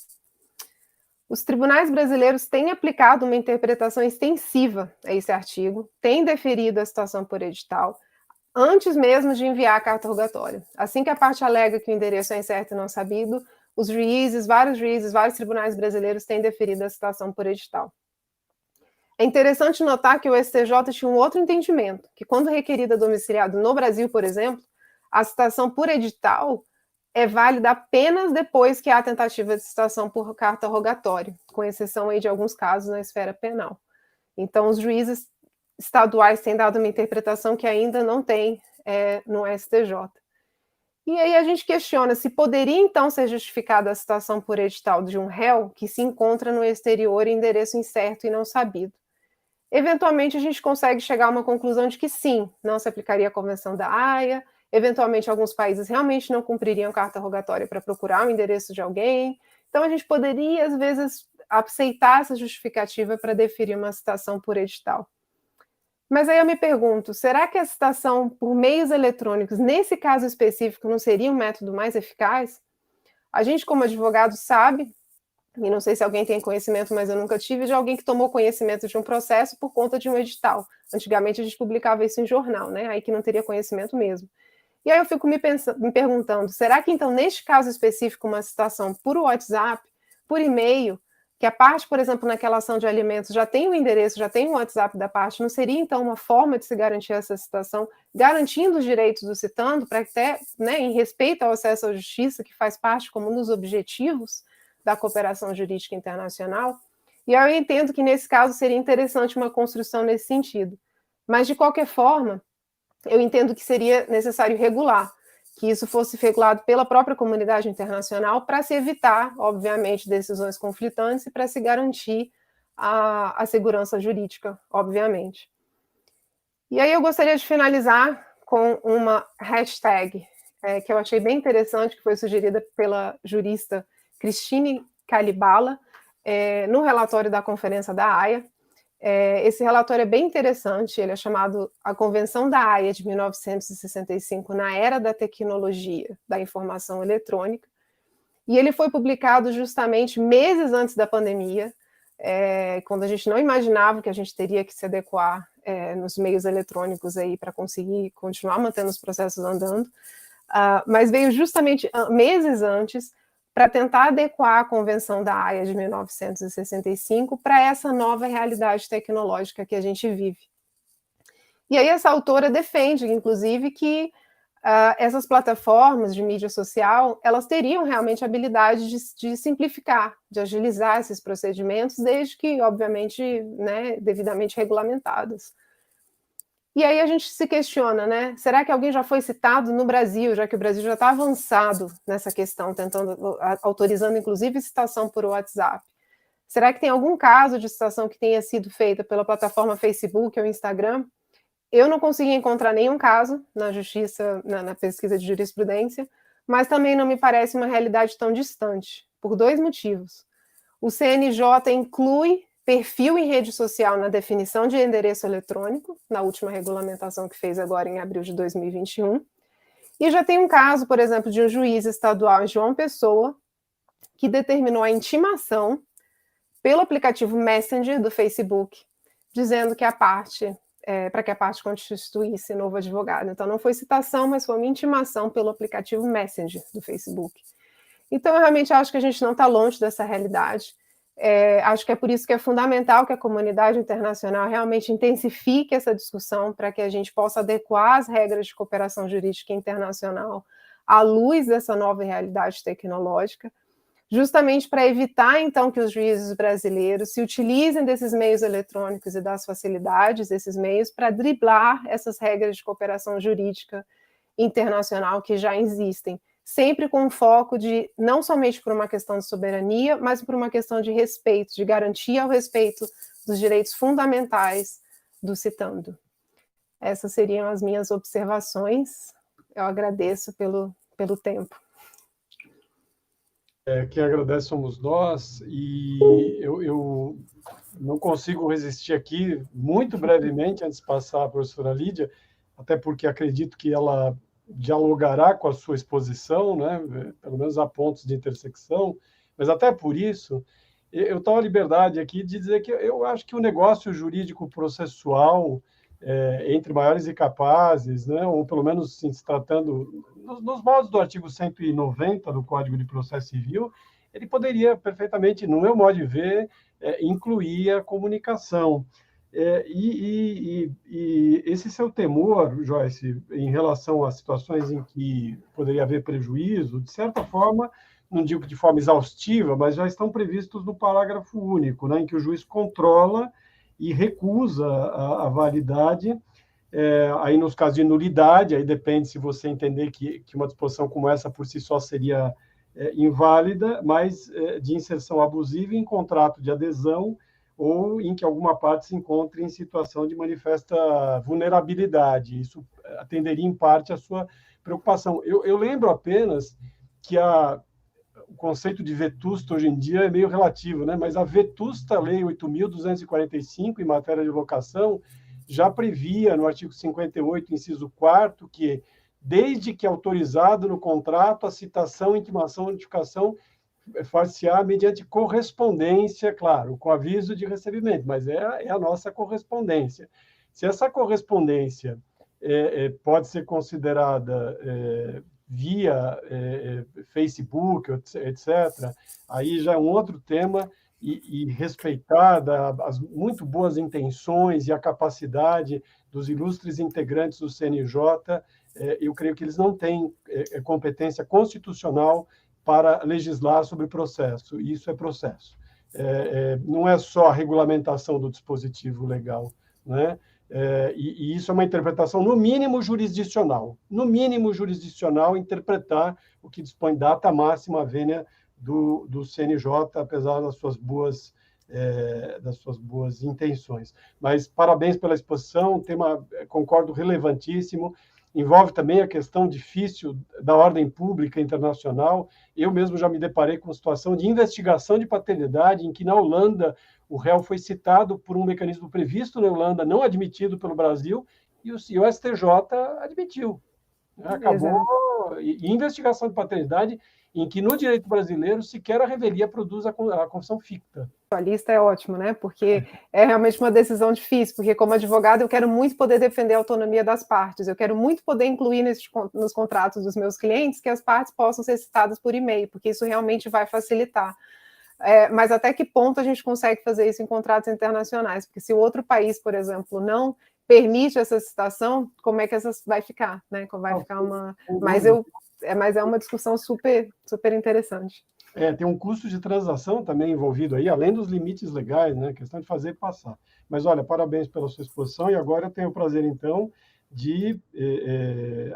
Os tribunais brasileiros têm aplicado uma interpretação extensiva a esse artigo, têm deferido a citação por edital, antes mesmo de enviar a carta rogatória. Assim que a parte alega que o endereço é incerto e não sabido, os vários juízes, vários tribunais brasileiros têm deferido a citação por edital. É interessante notar que o STJ tinha um outro entendimento, que quando requerida domiciliado no Brasil, por exemplo, a citação por edital é válida apenas depois que há tentativa de citação por carta rogatória, com exceção aí de alguns casos na esfera penal. Então, os juízes estaduais têm dado uma interpretação que ainda não tem no STJ. E aí a gente questiona se poderia, então, ser justificada a citação por edital de um réu que se encontra no exterior em endereço incerto e não sabido. Eventualmente, a gente consegue chegar a uma conclusão de que sim, não se aplicaria a Convenção da Haia, eventualmente alguns países realmente não cumpririam carta rogatória para procurar o endereço de alguém. Então, a gente poderia, às vezes, aceitar essa justificativa para deferir uma citação por edital. Mas aí eu me pergunto, será que a citação por meios eletrônicos, nesse caso específico, não seria um método mais eficaz? A gente, como advogado, sabe, e não sei se alguém tem conhecimento, mas eu nunca tive, de alguém que tomou conhecimento de um processo por conta de um edital. Antigamente a gente publicava isso em jornal, né? Aí que não teria conhecimento mesmo. E aí eu fico me perguntando, será que então, neste caso específico, uma citação por WhatsApp, por e-mail, que a parte, por exemplo, naquela ação de alimentos já tem o endereço, já tem o WhatsApp da parte, não seria então uma forma de se garantir essa citação, garantindo os direitos do citando, para até, né, em respeito ao acesso à justiça, que faz parte como um dos objetivos da cooperação jurídica internacional? E eu entendo que nesse caso seria interessante uma construção nesse sentido. Mas, de qualquer forma, eu entendo que seria necessário regular, que isso fosse regulado pela própria comunidade internacional para se evitar, obviamente, decisões conflitantes e para se garantir a segurança jurídica, obviamente. E aí eu gostaria de finalizar com uma hashtag que eu achei bem interessante, que foi sugerida pela jurista Cristine Calibala, no relatório da Conferência da Haia. Esse relatório é bem interessante, ele é chamado A Convenção da Haia de 1965 na Era da Tecnologia da Informação Eletrônica, e ele foi publicado justamente meses antes da pandemia, quando a gente não imaginava que a gente teria que se adequar nos meios eletrônicos aí para conseguir continuar mantendo os processos andando, mas veio justamente meses antes para tentar adequar a Convenção da Haia de 1965 para essa nova realidade tecnológica que a gente vive. E aí essa autora defende, inclusive, que essas plataformas de mídia social, elas teriam realmente a habilidade de simplificar, de agilizar esses procedimentos, desde que, obviamente, né, devidamente regulamentadas. E aí a gente se questiona, né? Será que alguém já foi citado no Brasil, já que o Brasil já está avançado nessa questão, autorizando, inclusive, citação por WhatsApp? Será que tem algum caso de citação que tenha sido feita pela plataforma Facebook ou Instagram? Eu não consegui encontrar nenhum caso na justiça, na pesquisa de jurisprudência, mas também não me parece uma realidade tão distante, por 2 motivos. O CNJ inclui perfil em rede social na definição de endereço eletrônico, na última regulamentação que fez agora em abril de 2021, e já tem um caso, por exemplo, de um juiz estadual em João Pessoa, que determinou a intimação pelo aplicativo Messenger do Facebook, dizendo que para que a parte constituísse novo advogado. Então, não foi citação, mas foi uma intimação pelo aplicativo Messenger do Facebook. Então, eu realmente acho que a gente não está longe dessa realidade. Acho que é por isso que é fundamental que a comunidade internacional realmente intensifique essa discussão para que a gente possa adequar as regras de cooperação jurídica internacional à luz dessa nova realidade tecnológica, justamente para evitar, então, que os juízes brasileiros se utilizem desses meios eletrônicos e das facilidades desses meios para driblar essas regras de cooperação jurídica internacional que já existem, sempre com foco de, não somente por uma questão de soberania, mas por uma questão de respeito, de garantia ao respeito dos direitos fundamentais do citando. Essas seriam as minhas observações. Eu agradeço pelo tempo. Quem agradece somos nós, e eu não consigo resistir aqui, muito brevemente, antes de passar à professora Lídia, até porque acredito que ela dialogará com a sua exposição, né? Pelo menos há pontos de intersecção, mas até por isso, eu tomo a liberdade aqui de dizer que eu acho que o negócio jurídico processual, entre maiores e capazes, né? Ou pelo menos se tratando nos moldes do artigo 190 do Código de Processo Civil, ele poderia perfeitamente, no meu modo de ver, incluir a comunicação. E esse seu temor, Joyce, em relação a situações em que poderia haver prejuízo, de certa forma, não digo de forma exaustiva, mas já estão previstos no parágrafo único, né, em que o juiz controla e recusa a validade. Aí, nos casos de nulidade, aí depende se você entender que uma disposição como essa por si só seria inválida, mas de inserção abusiva em contrato de adesão ou em que alguma parte se encontre em situação de manifesta vulnerabilidade. Isso atenderia, em parte, à sua preocupação. Eu lembro apenas que o conceito de vetusta, hoje em dia, é meio relativo, né? Mas a vetusta Lei 8.245, em matéria de locação, já previa, no artigo 58, inciso 4º, que, desde que autorizado no contrato, a citação, intimação ou notificação far-se-á mediante correspondência, claro, com aviso de recebimento, mas é a nossa correspondência. Se essa correspondência pode ser considerada via Facebook, etc., aí já é um outro tema, e respeitar as muito boas intenções e a capacidade dos ilustres integrantes do CNJ, eu creio que eles não têm competência constitucional para legislar sobre processo, e isso é processo. Não é só a regulamentação do dispositivo legal, né? E isso é uma interpretação, no mínimo, jurisdicional. No mínimo, jurisdicional, interpretar o que dispõe data máxima vênia do CNJ, apesar das suas boas intenções. Mas parabéns pela exposição, tema, concordo, relevantíssimo. Envolve também a questão difícil da ordem pública internacional. Eu mesmo já me deparei com uma situação de investigação de paternidade, em que, na Holanda, o réu foi citado por um mecanismo previsto na Holanda, não admitido pelo Brasil, e o STJ admitiu. Acabou. E investigação de paternidade em que no direito brasileiro sequer a revelia produz a confissão ficta. A lista é ótimo, né? Porque é realmente uma decisão difícil, porque como advogado eu quero muito poder defender a autonomia das partes, eu quero muito poder incluir nos contratos dos meus clientes que as partes possam ser citadas por e-mail, porque isso realmente vai facilitar. Mas até que ponto a gente consegue fazer isso em contratos internacionais? Porque se o outro país, por exemplo, não permite essa citação, como é que essa vai ficar, né? Como vai ficar uma... Mas é uma discussão super, super interessante. Tem um custo de transação também envolvido aí, além dos limites legais, né? Questão de fazer passar. Mas, olha, parabéns pela sua exposição, e agora eu tenho o prazer, então, de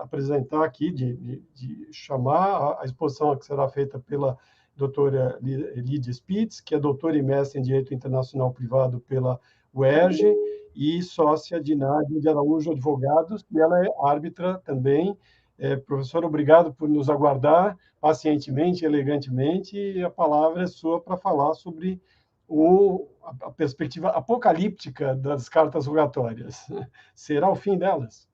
apresentar aqui, de chamar a exposição que será feita pela doutora Lídia Spitz, que é doutora e mestre em Direito Internacional Privado pela UERJ e sócia de Nádia de Araújo Advogados, e ela é árbitra também. Professor, obrigado por nos aguardar pacientemente, elegantemente, e a palavra é sua para falar sobre a perspectiva apocalíptica das cartas rogatórias. Será o fim delas?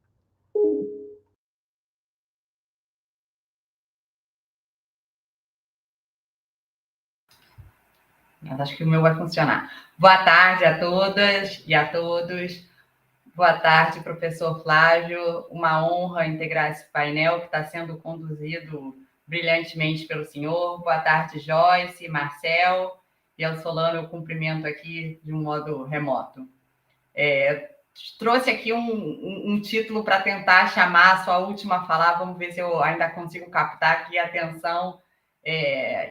Mas acho que o meu vai funcionar. Boa tarde a todas e a todos. Boa tarde, professor Flávio. Uma honra integrar esse painel que está sendo conduzido brilhantemente pelo senhor. Boa tarde, Joyce, Marcel e ao Solano, eu cumprimento aqui de um modo remoto. Trouxe aqui um título para tentar chamar a sua última fala. Vamos ver se eu ainda consigo captar aqui a atenção,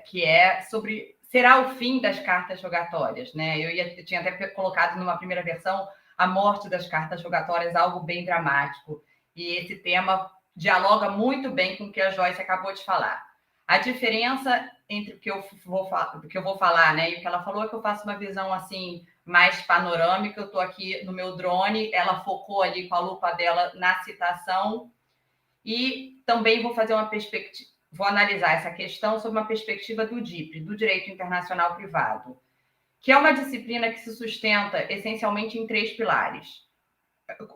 que é sobre... Será o fim das cartas rogatórias, né? Eu tinha até colocado numa primeira versão a morte das cartas rogatórias, algo bem dramático. E esse tema dialoga muito bem com o que a Joyce acabou de falar. A diferença entre o que eu vou falar, né, e o que ela falou é que eu faço uma visão assim mais panorâmica. Eu estou aqui no meu drone, ela focou ali com a lupa dela na citação, e também vou fazer uma perspectiva. Vou analisar essa questão sob uma perspectiva do DIPRI, do Direito Internacional Privado, que é uma disciplina que se sustenta essencialmente em 3 pilares.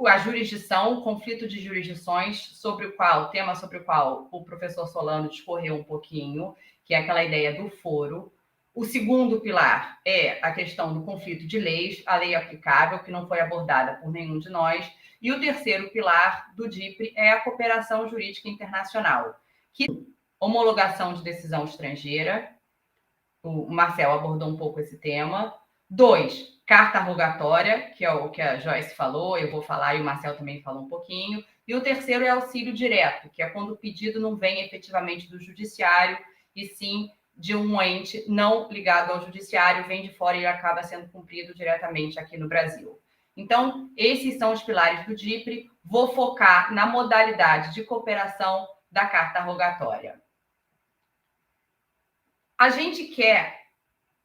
A jurisdição, o conflito de jurisdições, tema sobre o qual o professor Solano discorreu um pouquinho, que é aquela ideia do foro. O segundo pilar é a questão do conflito de leis, a lei aplicável, que não foi abordada por nenhum de nós. E o terceiro pilar do DIPRI é a cooperação jurídica internacional, que homologação de decisão estrangeira, o Marcel abordou um pouco esse tema. 2, carta rogatória, que é o que a Joyce falou, eu vou falar e o Marcel também falou um pouquinho. E o terceiro é auxílio direto, que é quando o pedido não vem efetivamente do judiciário, e sim de um ente não ligado ao judiciário, vem de fora e acaba sendo cumprido diretamente aqui no Brasil. Então, esses são os pilares do DIPRI. Vou focar na modalidade de cooperação da carta rogatória. A gente quer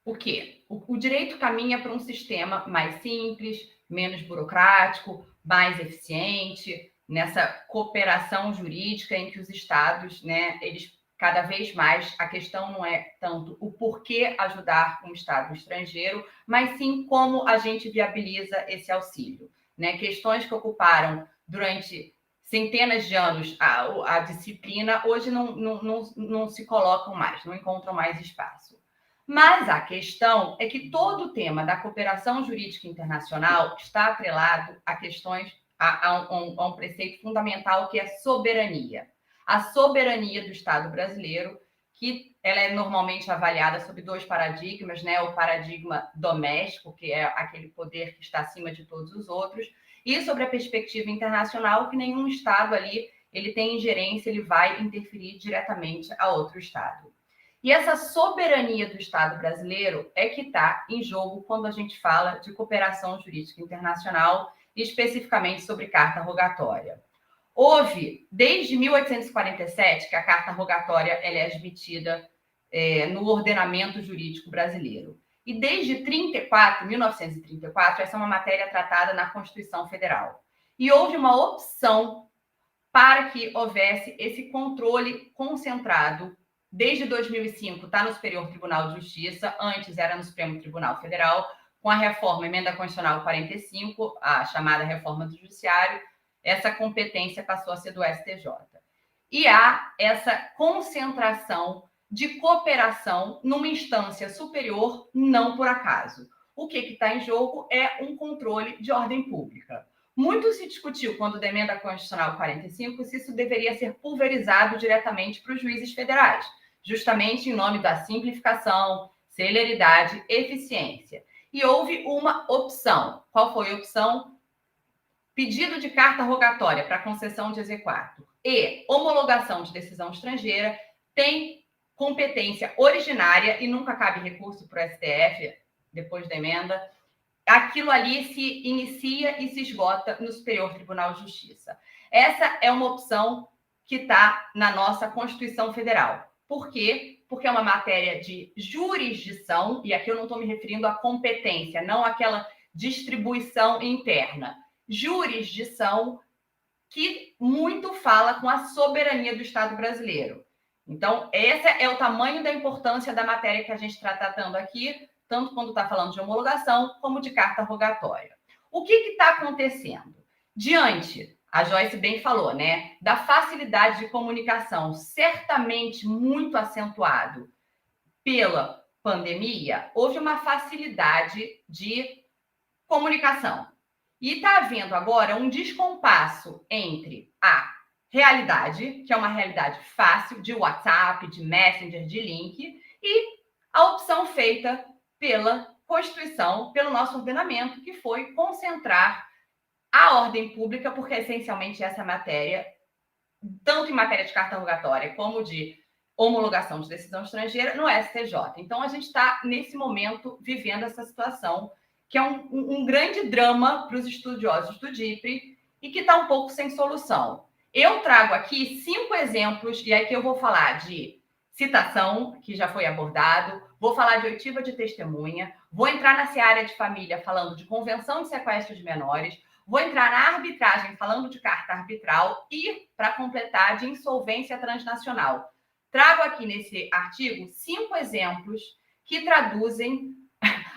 o quê? O direito caminha para um sistema mais simples, menos burocrático, mais eficiente, nessa cooperação jurídica em que os estados, né, eles cada vez mais, a questão não é tanto o porquê ajudar um estado estrangeiro, mas sim como a gente viabiliza esse auxílio, né? Questões que ocuparam durante centenas de anos a disciplina, hoje não se colocam mais, não encontram mais espaço. Mas a questão é que todo o tema da cooperação jurídica internacional está atrelado a questões, a um preceito fundamental, que é soberania. A soberania do Estado brasileiro, que ela é normalmente avaliada sob 2 paradigmas, né? O paradigma doméstico, que é aquele poder que está acima de todos os outros, e sobre a perspectiva internacional, que nenhum Estado ali ele tem ingerência, ele vai interferir diretamente a outro Estado. E essa soberania do Estado brasileiro é que está em jogo quando a gente fala de cooperação jurídica internacional, especificamente sobre carta rogatória. Houve, desde 1847, que a carta rogatória ela é admitida no ordenamento jurídico brasileiro. E desde 1934, essa é uma matéria tratada na Constituição Federal. E houve uma opção para que houvesse esse controle concentrado. Desde 2005 está no Superior Tribunal de Justiça, antes era no Supremo Tribunal Federal, com a reforma, Emenda Constitucional 45, a chamada reforma do Judiciário, essa competência passou a ser do STJ. E há essa concentração de cooperação numa instância superior, não por acaso. O que está em jogo é um controle de ordem pública. Muito se discutiu, quando da Emenda Constitucional 45, se isso deveria ser pulverizado diretamente para os juízes federais, justamente em nome da simplificação, celeridade, eficiência. E houve uma opção. Qual foi a opção? Pedido de carta rogatória para concessão de exequatur e homologação de decisão estrangeira tem competência originária e nunca cabe recurso para o STF depois da emenda. Aquilo ali se inicia e se esgota no Superior Tribunal de Justiça. Essa é uma opção que está na nossa Constituição Federal. Por quê? Porque é uma matéria de jurisdição, e aqui eu não estou me referindo à competência, não àquela distribuição interna. Jurisdição que muito fala com a soberania do Estado brasileiro. Então, esse é o tamanho da importância da matéria que a gente está tratando aqui, tanto quando está falando de homologação, como de carta rogatória. O que está acontecendo? Diante, a Joyce bem falou, né, da facilidade de comunicação, certamente muito acentuado pela pandemia, houve uma facilidade de comunicação. E está havendo agora um descompasso entre a realidade, que é uma realidade fácil, de WhatsApp, de Messenger, de link, e a opção feita pela Constituição, pelo nosso ordenamento, que foi concentrar a ordem pública, porque essencialmente essa matéria, tanto em matéria de carta rogatória como de homologação de decisão estrangeira, no STJ. Então, a gente está, nesse momento, vivendo essa situação, que é um grande drama para os estudiosos do DIPRE e que está um pouco sem solução. Eu trago aqui 5 exemplos, e aqui eu vou falar de citação, que já foi abordado, vou falar de oitiva de testemunha, vou entrar na seara de família falando de convenção de sequestro de menores, vou entrar na arbitragem falando de carta arbitral e, para completar, de insolvência transnacional. Trago aqui nesse artigo 5 exemplos que traduzem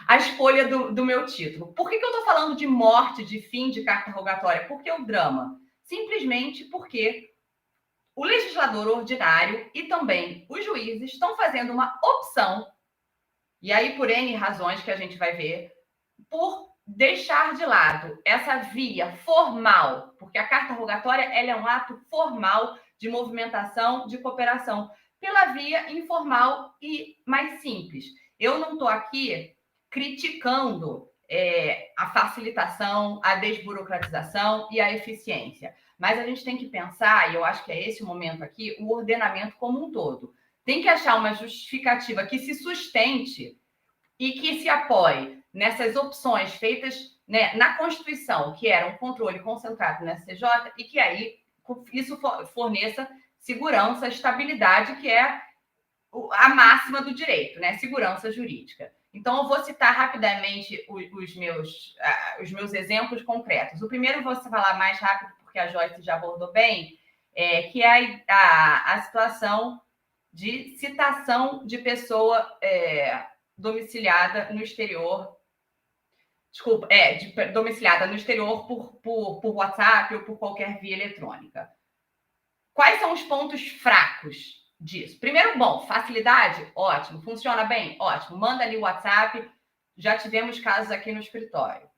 a escolha do meu título. Por que eu estou falando de morte, de fim de carta rogatória? Por que o drama? Simplesmente porque o legislador ordinário e também os juízes estão fazendo uma opção, e aí por N razões que a gente vai ver, por deixar de lado essa via formal, porque a carta rogatória ela é um ato formal de movimentação, de cooperação, pela via informal e mais simples. Eu não estou aqui criticando a facilitação, a desburocratização e a eficiência. Mas a gente tem que pensar, e eu acho que é esse o momento aqui, o ordenamento como um todo. Tem que achar uma justificativa que se sustente e que se apoie nessas opções feitas, né, na Constituição, que era um controle concentrado no STJ, e que aí isso forneça segurança, estabilidade, que é a máxima do direito, né? Segurança jurídica. Então, eu vou citar rapidamente os meus exemplos concretos. O primeiro eu vou falar mais rápido, porque a Joyce já abordou bem, que é a situação de citação de pessoa domiciliada no exterior. Desculpa, domiciliada no exterior por WhatsApp ou por qualquer via eletrônica. Quais são os pontos fracos disso? Primeiro, bom, facilidade, ótimo. Funciona bem? Ótimo. Manda ali o WhatsApp. Já tivemos casos aqui no escritório.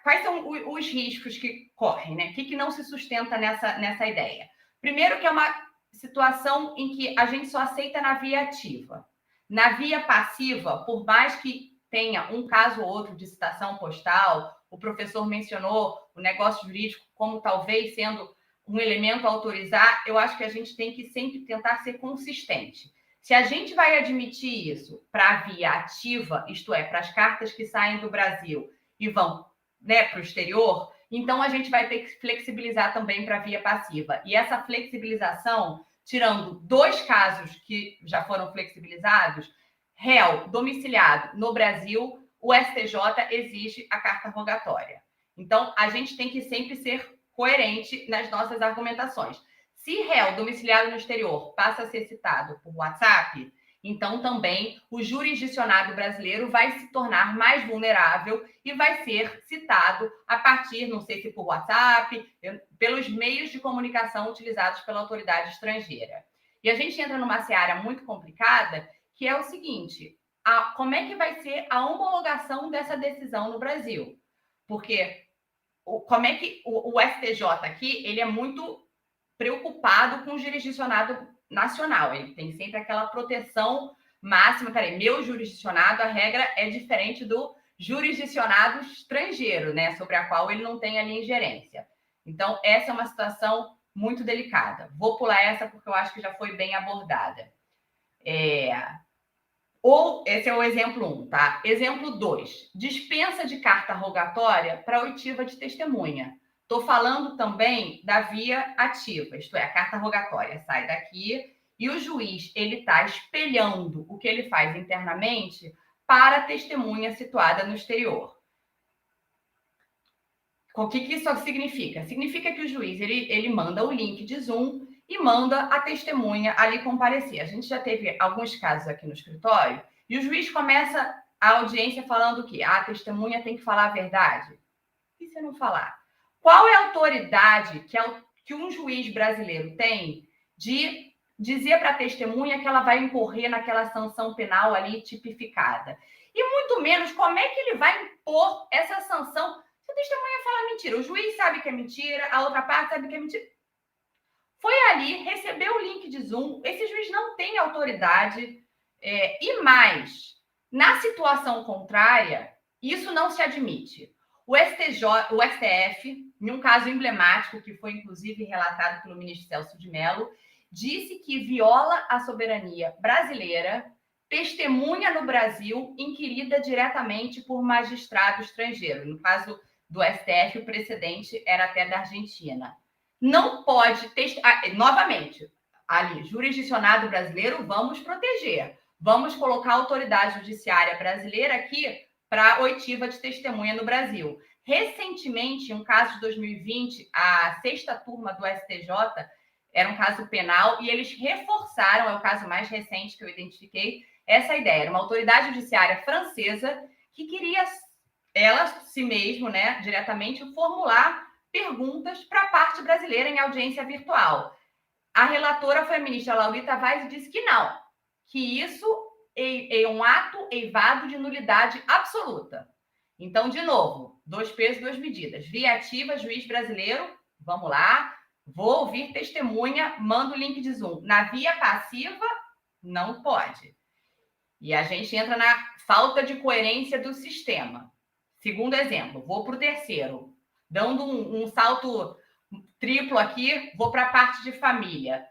Quais são os riscos que correm, né? O que não se sustenta nessa ideia? Primeiro, que é uma situação em que a gente só aceita na via ativa. Na via passiva, por mais que tenha um caso ou outro de citação postal, o professor mencionou o negócio jurídico como talvez sendo um elemento a autorizar, eu acho que a gente tem que sempre tentar ser consistente. Se a gente vai admitir isso para a via ativa, isto é, para as cartas que saem do Brasil e vão, né, para o exterior, então a gente vai ter que flexibilizar também para a via passiva. E essa flexibilização, tirando 2 casos que já foram flexibilizados, réu domiciliado no Brasil, o STJ exige a carta rogatória. Então, a gente tem que sempre ser coerente nas nossas argumentações. Se réu domiciliado no exterior passa a ser citado por WhatsApp, então também o jurisdicionado brasileiro vai se tornar mais vulnerável e vai ser citado a partir, não sei se por WhatsApp, pelos meios de comunicação utilizados pela autoridade estrangeira. E a gente entra numa seara muito complicada, que é o seguinte, como é que vai ser a homologação dessa decisão no Brasil? Porque como é que o STJ aqui, ele é muito preocupado com o jurisdicionado nacional, ele tem sempre aquela proteção máxima, cara, meu jurisdicionado, a regra é diferente do jurisdicionado estrangeiro, né, sobre a qual ele não tem ali ingerência. Então, essa é uma situação muito delicada. Vou pular essa porque eu acho que já foi bem abordada. Esse é o exemplo 1, tá? Exemplo 2, dispensa de carta rogatória para oitiva de testemunha. Estou falando também da via ativa, isto é, a carta rogatória sai daqui e o juiz ele está espelhando o que ele faz internamente para a testemunha situada no exterior. O que isso significa? Significa que o juiz ele manda o link de Zoom e manda a testemunha ali comparecer. A gente já teve alguns casos aqui no escritório e o juiz começa a audiência falando que a testemunha tem que falar a verdade. E se não falar? Qual é a autoridade que um juiz brasileiro tem de dizer para a testemunha que ela vai incorrer naquela sanção penal ali tipificada? E muito menos, como é que ele vai impor essa sanção se a testemunha fala mentira? O juiz sabe que é mentira, a outra parte sabe que é mentira. Foi ali, recebeu o link de Zoom, esse juiz não tem autoridade. E mais, na situação contrária, isso não se admite. O STF, em um caso emblemático, que foi inclusive relatado pelo ministro Celso de Mello, disse que viola a soberania brasileira testemunha no Brasil inquirida diretamente por magistrado estrangeiro. No caso do STF, o precedente era até da Argentina. Não pode, novamente, ali, jurisdicionado brasileiro, vamos proteger. Vamos colocar a autoridade judiciária brasileira aqui para oitiva de testemunha no Brasil. Recentemente, em um caso de 2020, a 6ª turma do STJ, era um caso penal, e eles reforçaram, é o caso mais recente que eu identifiquei, essa ideia. Era uma autoridade judiciária francesa que queria, ela, si mesmo, né, diretamente, formular perguntas para a parte brasileira em audiência virtual. A relatora foi a ministra Laurita Vaz e disse que não, que isso é um ato eivado de nulidade absoluta. Então, de novo, 2 pesos, 2 medidas. Via ativa, juiz brasileiro, vamos lá, vou ouvir testemunha, manda o link de Zoom. Na via passiva, não pode. E a gente entra na falta de coerência do sistema. Segundo exemplo, vou para o terceiro. Dando um salto triplo aqui, vou para a parte de família.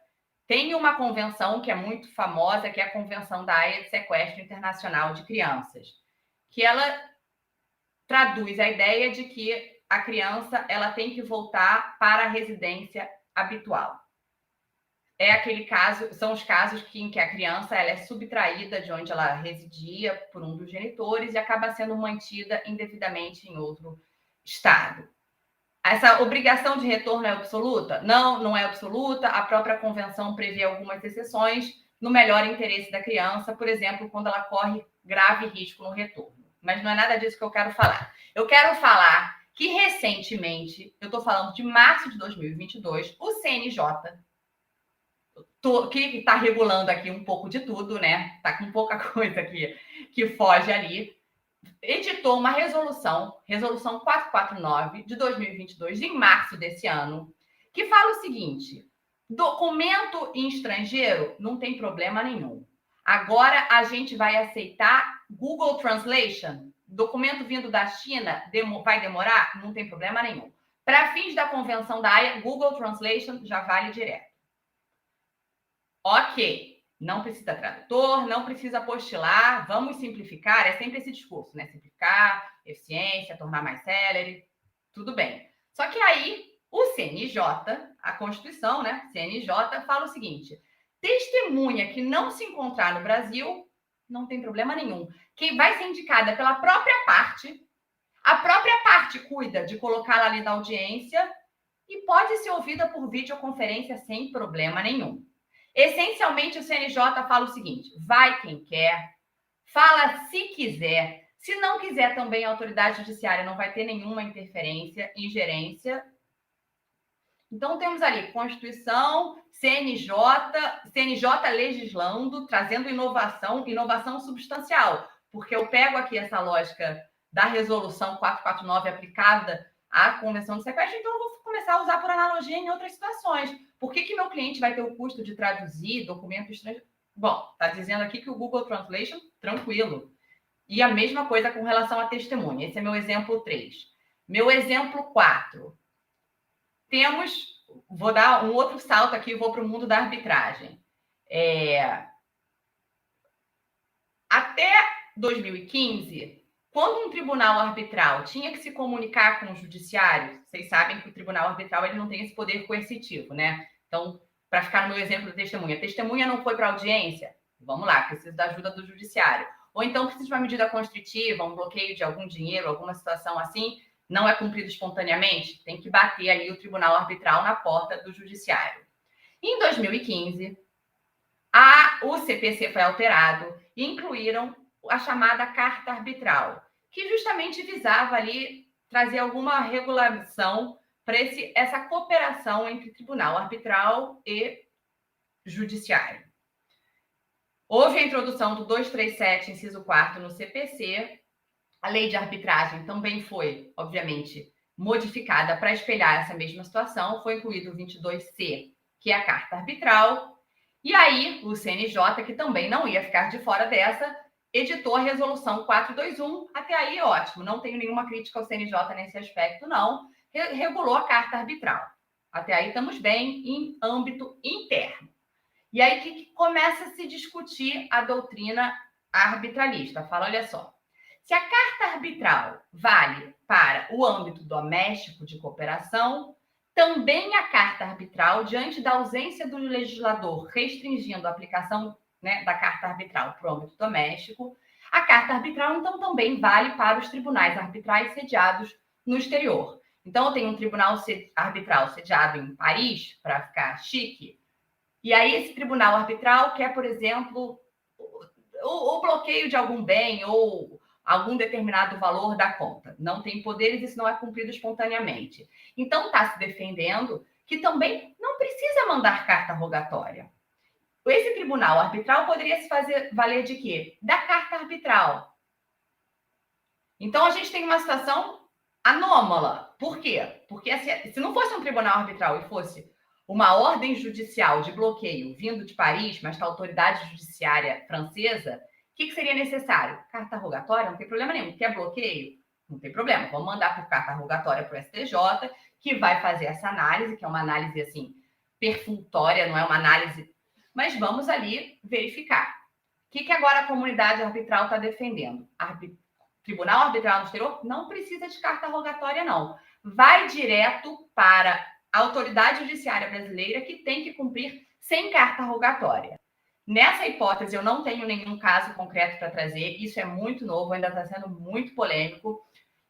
Tem uma convenção que é muito famosa, que é a Convenção da Haia de Sequestro Internacional de Crianças, que ela traduz a ideia de que a criança ela tem que voltar para a residência habitual. É aquele caso, são os casos em que a criança ela é subtraída de onde ela residia por um dos genitores e acaba sendo mantida indevidamente em outro estado. Essa obrigação de retorno é absoluta? Não, não é absoluta. A própria convenção prevê algumas exceções no melhor interesse da criança, por exemplo, quando ela corre grave risco no retorno. Mas não é nada disso que eu quero falar. Eu quero falar que recentemente, eu estou falando de março de 2022, o CNJ, que está regulando aqui um pouco de tudo, né? Está com pouca coisa que foge ali, editou uma resolução 449 de 2022, em março desse ano, que fala o seguinte: documento em estrangeiro não tem problema nenhum. Agora a gente vai aceitar Google Translation. Documento vindo da China vai demorar? Não tem problema nenhum. Para fins da Convenção da Haia, Google Translation já vale direto. Ok. Não precisa tradutor, não precisa apostilar, vamos simplificar, é sempre esse discurso, né? Simplificar, eficiência, tornar mais célere, tudo bem. Só que aí o CNJ, a Constituição, né? CNJ fala o seguinte: testemunha que não se encontrar no Brasil, não tem problema nenhum. Quem vai ser indicada pela própria parte, a própria parte cuida de colocá-la ali na audiência e pode ser ouvida por videoconferência sem problema nenhum. Essencialmente, o CNJ fala o seguinte: vai quem quer, fala se quiser. Se não quiser também, a autoridade judiciária não vai ter nenhuma interferência, ingerência. Então, temos ali Constituição, CNJ legislando, trazendo inovação substancial, porque eu pego aqui essa lógica da resolução 449 aplicada à Convenção do Sequestro, então eu vou começar a usar por analogia em outras situações. Por que meu cliente vai ter o custo de traduzir documento estrangeiro? Bom, está dizendo aqui que o Google Translation, tranquilo. E a mesma coisa com relação à testemunha. Esse é meu exemplo 3. Meu exemplo 4. Vou dar um outro salto aqui e vou para o mundo da arbitragem. Até 2015, quando um tribunal arbitral tinha que se comunicar com o judiciário, vocês sabem que o tribunal arbitral ele não tem esse poder coercitivo, né? Então, para ficar no meu exemplo da testemunha, a testemunha não foi para audiência? Vamos lá, preciso da ajuda do judiciário. Ou então precisa de uma medida constritiva, um bloqueio de algum dinheiro, alguma situação assim, não é cumprido espontaneamente, tem que bater ali o tribunal arbitral na porta do judiciário. Em 2015, o CPC foi alterado e incluíram a chamada carta arbitral, que justamente visava ali trazer alguma regulação para essa cooperação entre tribunal arbitral e judiciário. Houve a introdução do 237, inciso 4º, no CPC. A lei de arbitragem também foi, obviamente, modificada para espelhar essa mesma situação. Foi incluído o 22C, que é a carta arbitral. E aí, o CNJ, que também não ia ficar de fora dessa, editou a resolução 421. Até aí, ótimo. Não tenho nenhuma crítica ao CNJ nesse aspecto, não. Regulou a carta arbitral. Até aí, estamos bem em âmbito interno. E aí que começa a se discutir a doutrina arbitralista. Fala, olha só. Se a carta arbitral vale para o âmbito doméstico de cooperação, também a carta arbitral, diante da ausência do legislador restringindo a aplicação, né, da carta arbitral para o âmbito doméstico, a carta arbitral, então, também vale para os tribunais arbitrais sediados no exterior. Então, eu tenho um tribunal arbitral sediado em Paris, para ficar chique, e aí esse tribunal arbitral quer, por exemplo, o bloqueio de algum bem ou algum determinado valor da conta. Não tem poderes, isso não é cumprido espontaneamente. Então, está se defendendo que também não precisa mandar carta rogatória. Esse tribunal arbitral poderia se fazer valer de quê? Da carta arbitral. Então, a gente tem uma situação anômala. Por quê? Porque se não fosse um tribunal arbitral e fosse uma ordem judicial de bloqueio vindo de Paris, mas da autoridade judiciária francesa, o que seria necessário? Carta rogatória? Não tem problema nenhum. Quer bloqueio? Não tem problema. Vamos mandar por carta rogatória para o STJ, que vai fazer essa análise, que é uma análise, assim, perfunctória, não é uma análise... Mas vamos ali verificar. O que agora a comunidade arbitral está defendendo? Tribunal Arbitral no Exterior não precisa de carta rogatória, não. Vai direto para a autoridade judiciária brasileira, que tem que cumprir sem carta rogatória. Nessa hipótese, eu não tenho nenhum caso concreto para trazer, isso é muito novo, ainda está sendo muito polêmico.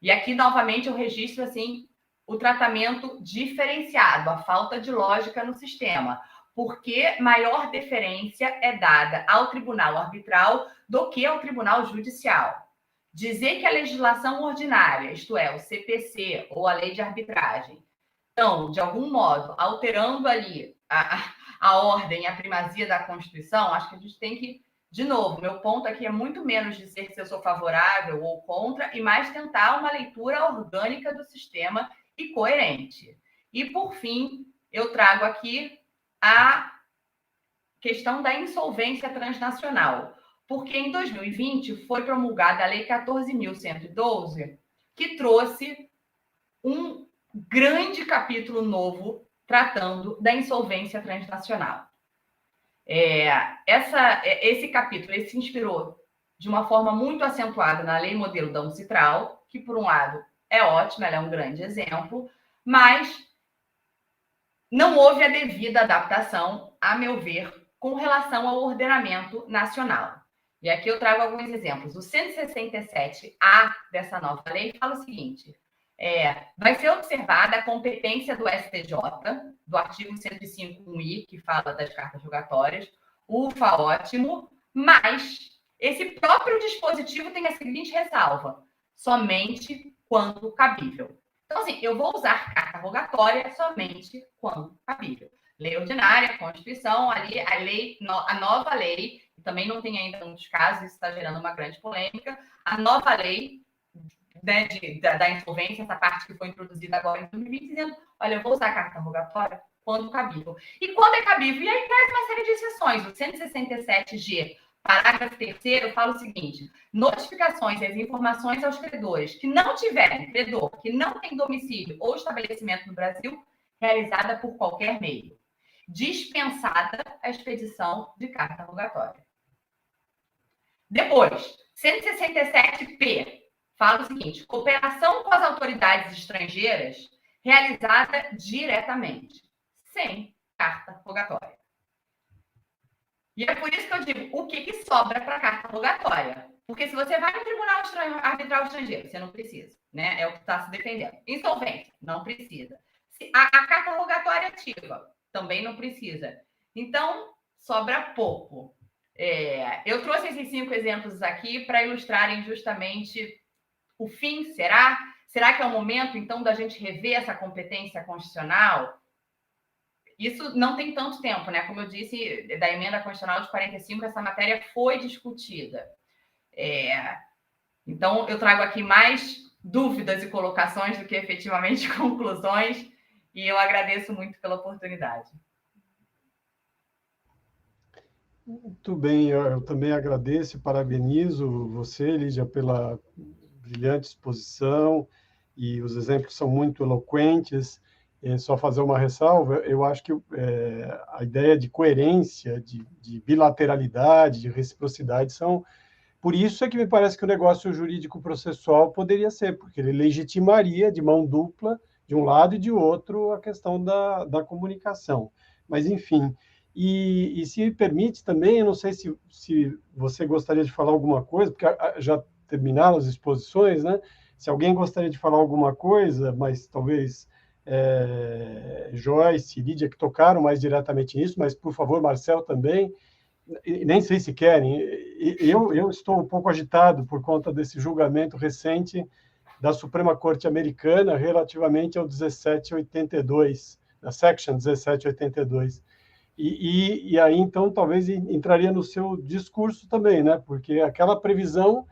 E aqui, novamente, eu registro assim, o tratamento diferenciado, a falta de lógica no sistema, porque maior deferência é dada ao tribunal arbitral do que ao tribunal judicial. Dizer que a legislação ordinária, isto é, o CPC ou a lei de arbitragem, estão, de algum modo, alterando ali a ordem, a primazia da Constituição, acho que a gente tem que, de novo, meu ponto aqui é muito menos dizer se eu sou favorável ou contra, e mais tentar uma leitura orgânica do sistema e coerente. E, por fim, eu trago aqui a questão da insolvência transnacional, porque em 2020 foi promulgada a Lei 14.112, que trouxe um grande capítulo novo tratando da insolvência transnacional. Esse capítulo se inspirou de uma forma muito acentuada na Lei Modelo da Uncitral, que, por um lado, é ótima, ela é um grande exemplo, mas não houve a devida adaptação, a meu ver, com relação ao ordenamento nacional. E aqui eu trago alguns exemplos. O 167A dessa nova lei fala o seguinte: vai ser observada a competência do STJ, do artigo 105.1i, que fala das cartas rogatórias, ufa, ótimo, mas esse próprio dispositivo tem a seguinte ressalva: somente quando cabível. Então, assim, eu vou usar carta rogatória somente quando cabível. Lei ordinária, Constituição, ali a nova lei, que também não tem ainda muitos casos, isso está gerando uma grande polêmica, a nova lei, né, da insolvência, essa parte que foi introduzida agora em 2020, dizendo, olha, eu vou usar a carta rogatória quando cabível. E quando é cabível? E aí traz uma série de exceções. O 167G, parágrafo 3º, fala o seguinte: notificações e as informações aos credores que não tiverem credor, que não tem domicílio ou estabelecimento no Brasil, realizada por qualquer meio. Dispensada a expedição de carta rogatória. Depois, 167P, fala o seguinte: cooperação com as autoridades estrangeiras realizada diretamente, sem carta rogatória. E é por isso que eu digo, o que sobra para a carta rogatória? Porque se você vai no tribunal arbitral estrangeiro, você não precisa, né? É o que está se defendendo. Insolvência, não precisa. A carta rogatória ativa, também não precisa. Então, sobra pouco. Eu trouxe esses 5 exemplos aqui para ilustrarem justamente o fim. Será que é o momento, então, da gente rever essa competência constitucional? Isso não tem tanto tempo, né? Como eu disse, da emenda constitucional de 45, essa matéria foi discutida. Então, eu trago aqui mais dúvidas e colocações do que efetivamente conclusões, e eu agradeço muito pela oportunidade. Muito bem, eu também agradeço e parabenizo você, Lídia, pela brilhante exposição, e os exemplos são muito eloquentes. Só fazer uma ressalva, eu acho que a ideia de coerência, de bilateralidade, de reciprocidade são... Por isso é que me parece que o negócio jurídico processual poderia ser, porque ele legitimaria de mão dupla, de um lado e de outro, a questão da comunicação. Mas, enfim, e se me permite também, eu não sei se você gostaria de falar alguma coisa, porque já terminaram as exposições, né? Se alguém gostaria de falar alguma coisa, mas talvez Joyce e Lídia, que tocaram mais diretamente nisso, mas, por favor, Marcel também, nem sei se querem. Eu estou um pouco agitado por conta desse julgamento recente da Suprema Corte Americana relativamente ao 1782, da Section 1782. E aí, então, talvez entraria no seu discurso também, né? Porque aquela previsão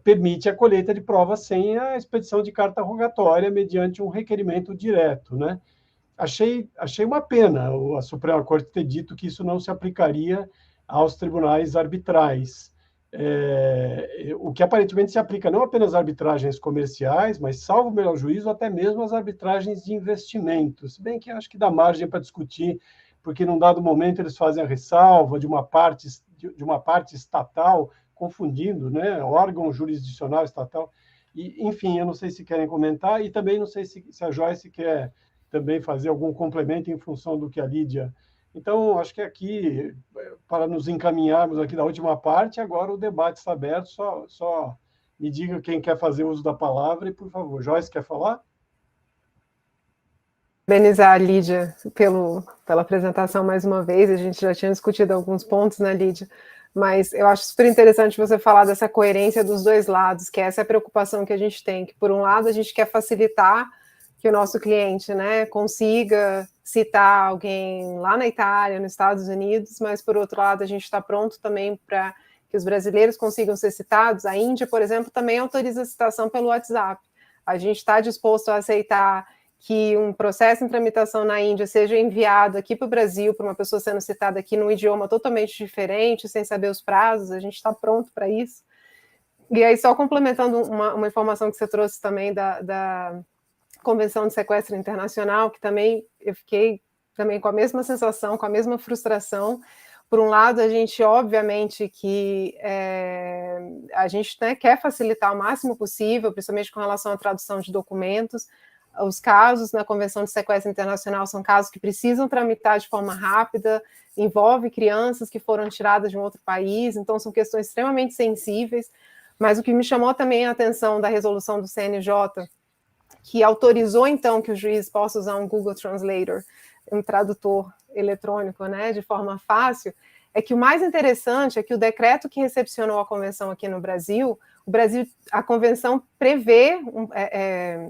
permite a colheita de provas sem a expedição de carta rogatória mediante um requerimento direto, né? Achei uma pena a Suprema Corte ter dito que isso não se aplicaria aos tribunais arbitrais, o que aparentemente se aplica não apenas às arbitragens comerciais, mas, salvo o melhor juízo, até mesmo às arbitragens de investimentos, se bem que acho que dá margem para discutir, porque num dado momento eles fazem a ressalva de uma parte estatal, confundindo, né, órgão jurisdicional estatal, e, enfim, eu não sei se querem comentar, e também não sei se a Joyce quer também fazer algum complemento em função do que a Lídia... Então, acho que aqui, para nos encaminharmos aqui da última parte, agora o debate está aberto, só me diga quem quer fazer uso da palavra, e, por favor, Joyce, quer falar? Parabenizar a Lídia pela apresentação mais uma vez, a gente já tinha discutido alguns pontos, né, Lídia? Mas eu acho super interessante você falar dessa coerência dos dois lados, que essa é a preocupação que a gente tem, que por um lado a gente quer facilitar que o nosso cliente, né, consiga citar alguém lá na Itália, nos Estados Unidos, mas por outro lado a gente está pronto também para que os brasileiros consigam ser citados. A Índia, por exemplo, também autoriza a citação pelo WhatsApp. A gente está disposto a aceitar que um processo em tramitação na Índia seja enviado aqui para o Brasil, para uma pessoa sendo citada aqui num idioma totalmente diferente, sem saber os prazos, a gente está pronto para isso. E aí, só complementando uma informação que você trouxe também da Convenção de Sequestro Internacional, que também eu fiquei também com a mesma sensação, com a mesma frustração. Por um lado, a gente, obviamente, que a gente, né, quer facilitar o máximo possível, principalmente com relação à tradução de documentos. Os casos na Convenção de Sequestro Internacional são casos que precisam tramitar de forma rápida, envolve crianças que foram tiradas de um outro país, então são questões extremamente sensíveis. Mas o que me chamou também a atenção da resolução do CNJ, que autorizou, então, que o juiz possa usar um Google Translator, um tradutor eletrônico, né, de forma fácil, é que o mais interessante é que o decreto que recepcionou a convenção aqui no Brasil, o Brasil, a convenção prevê,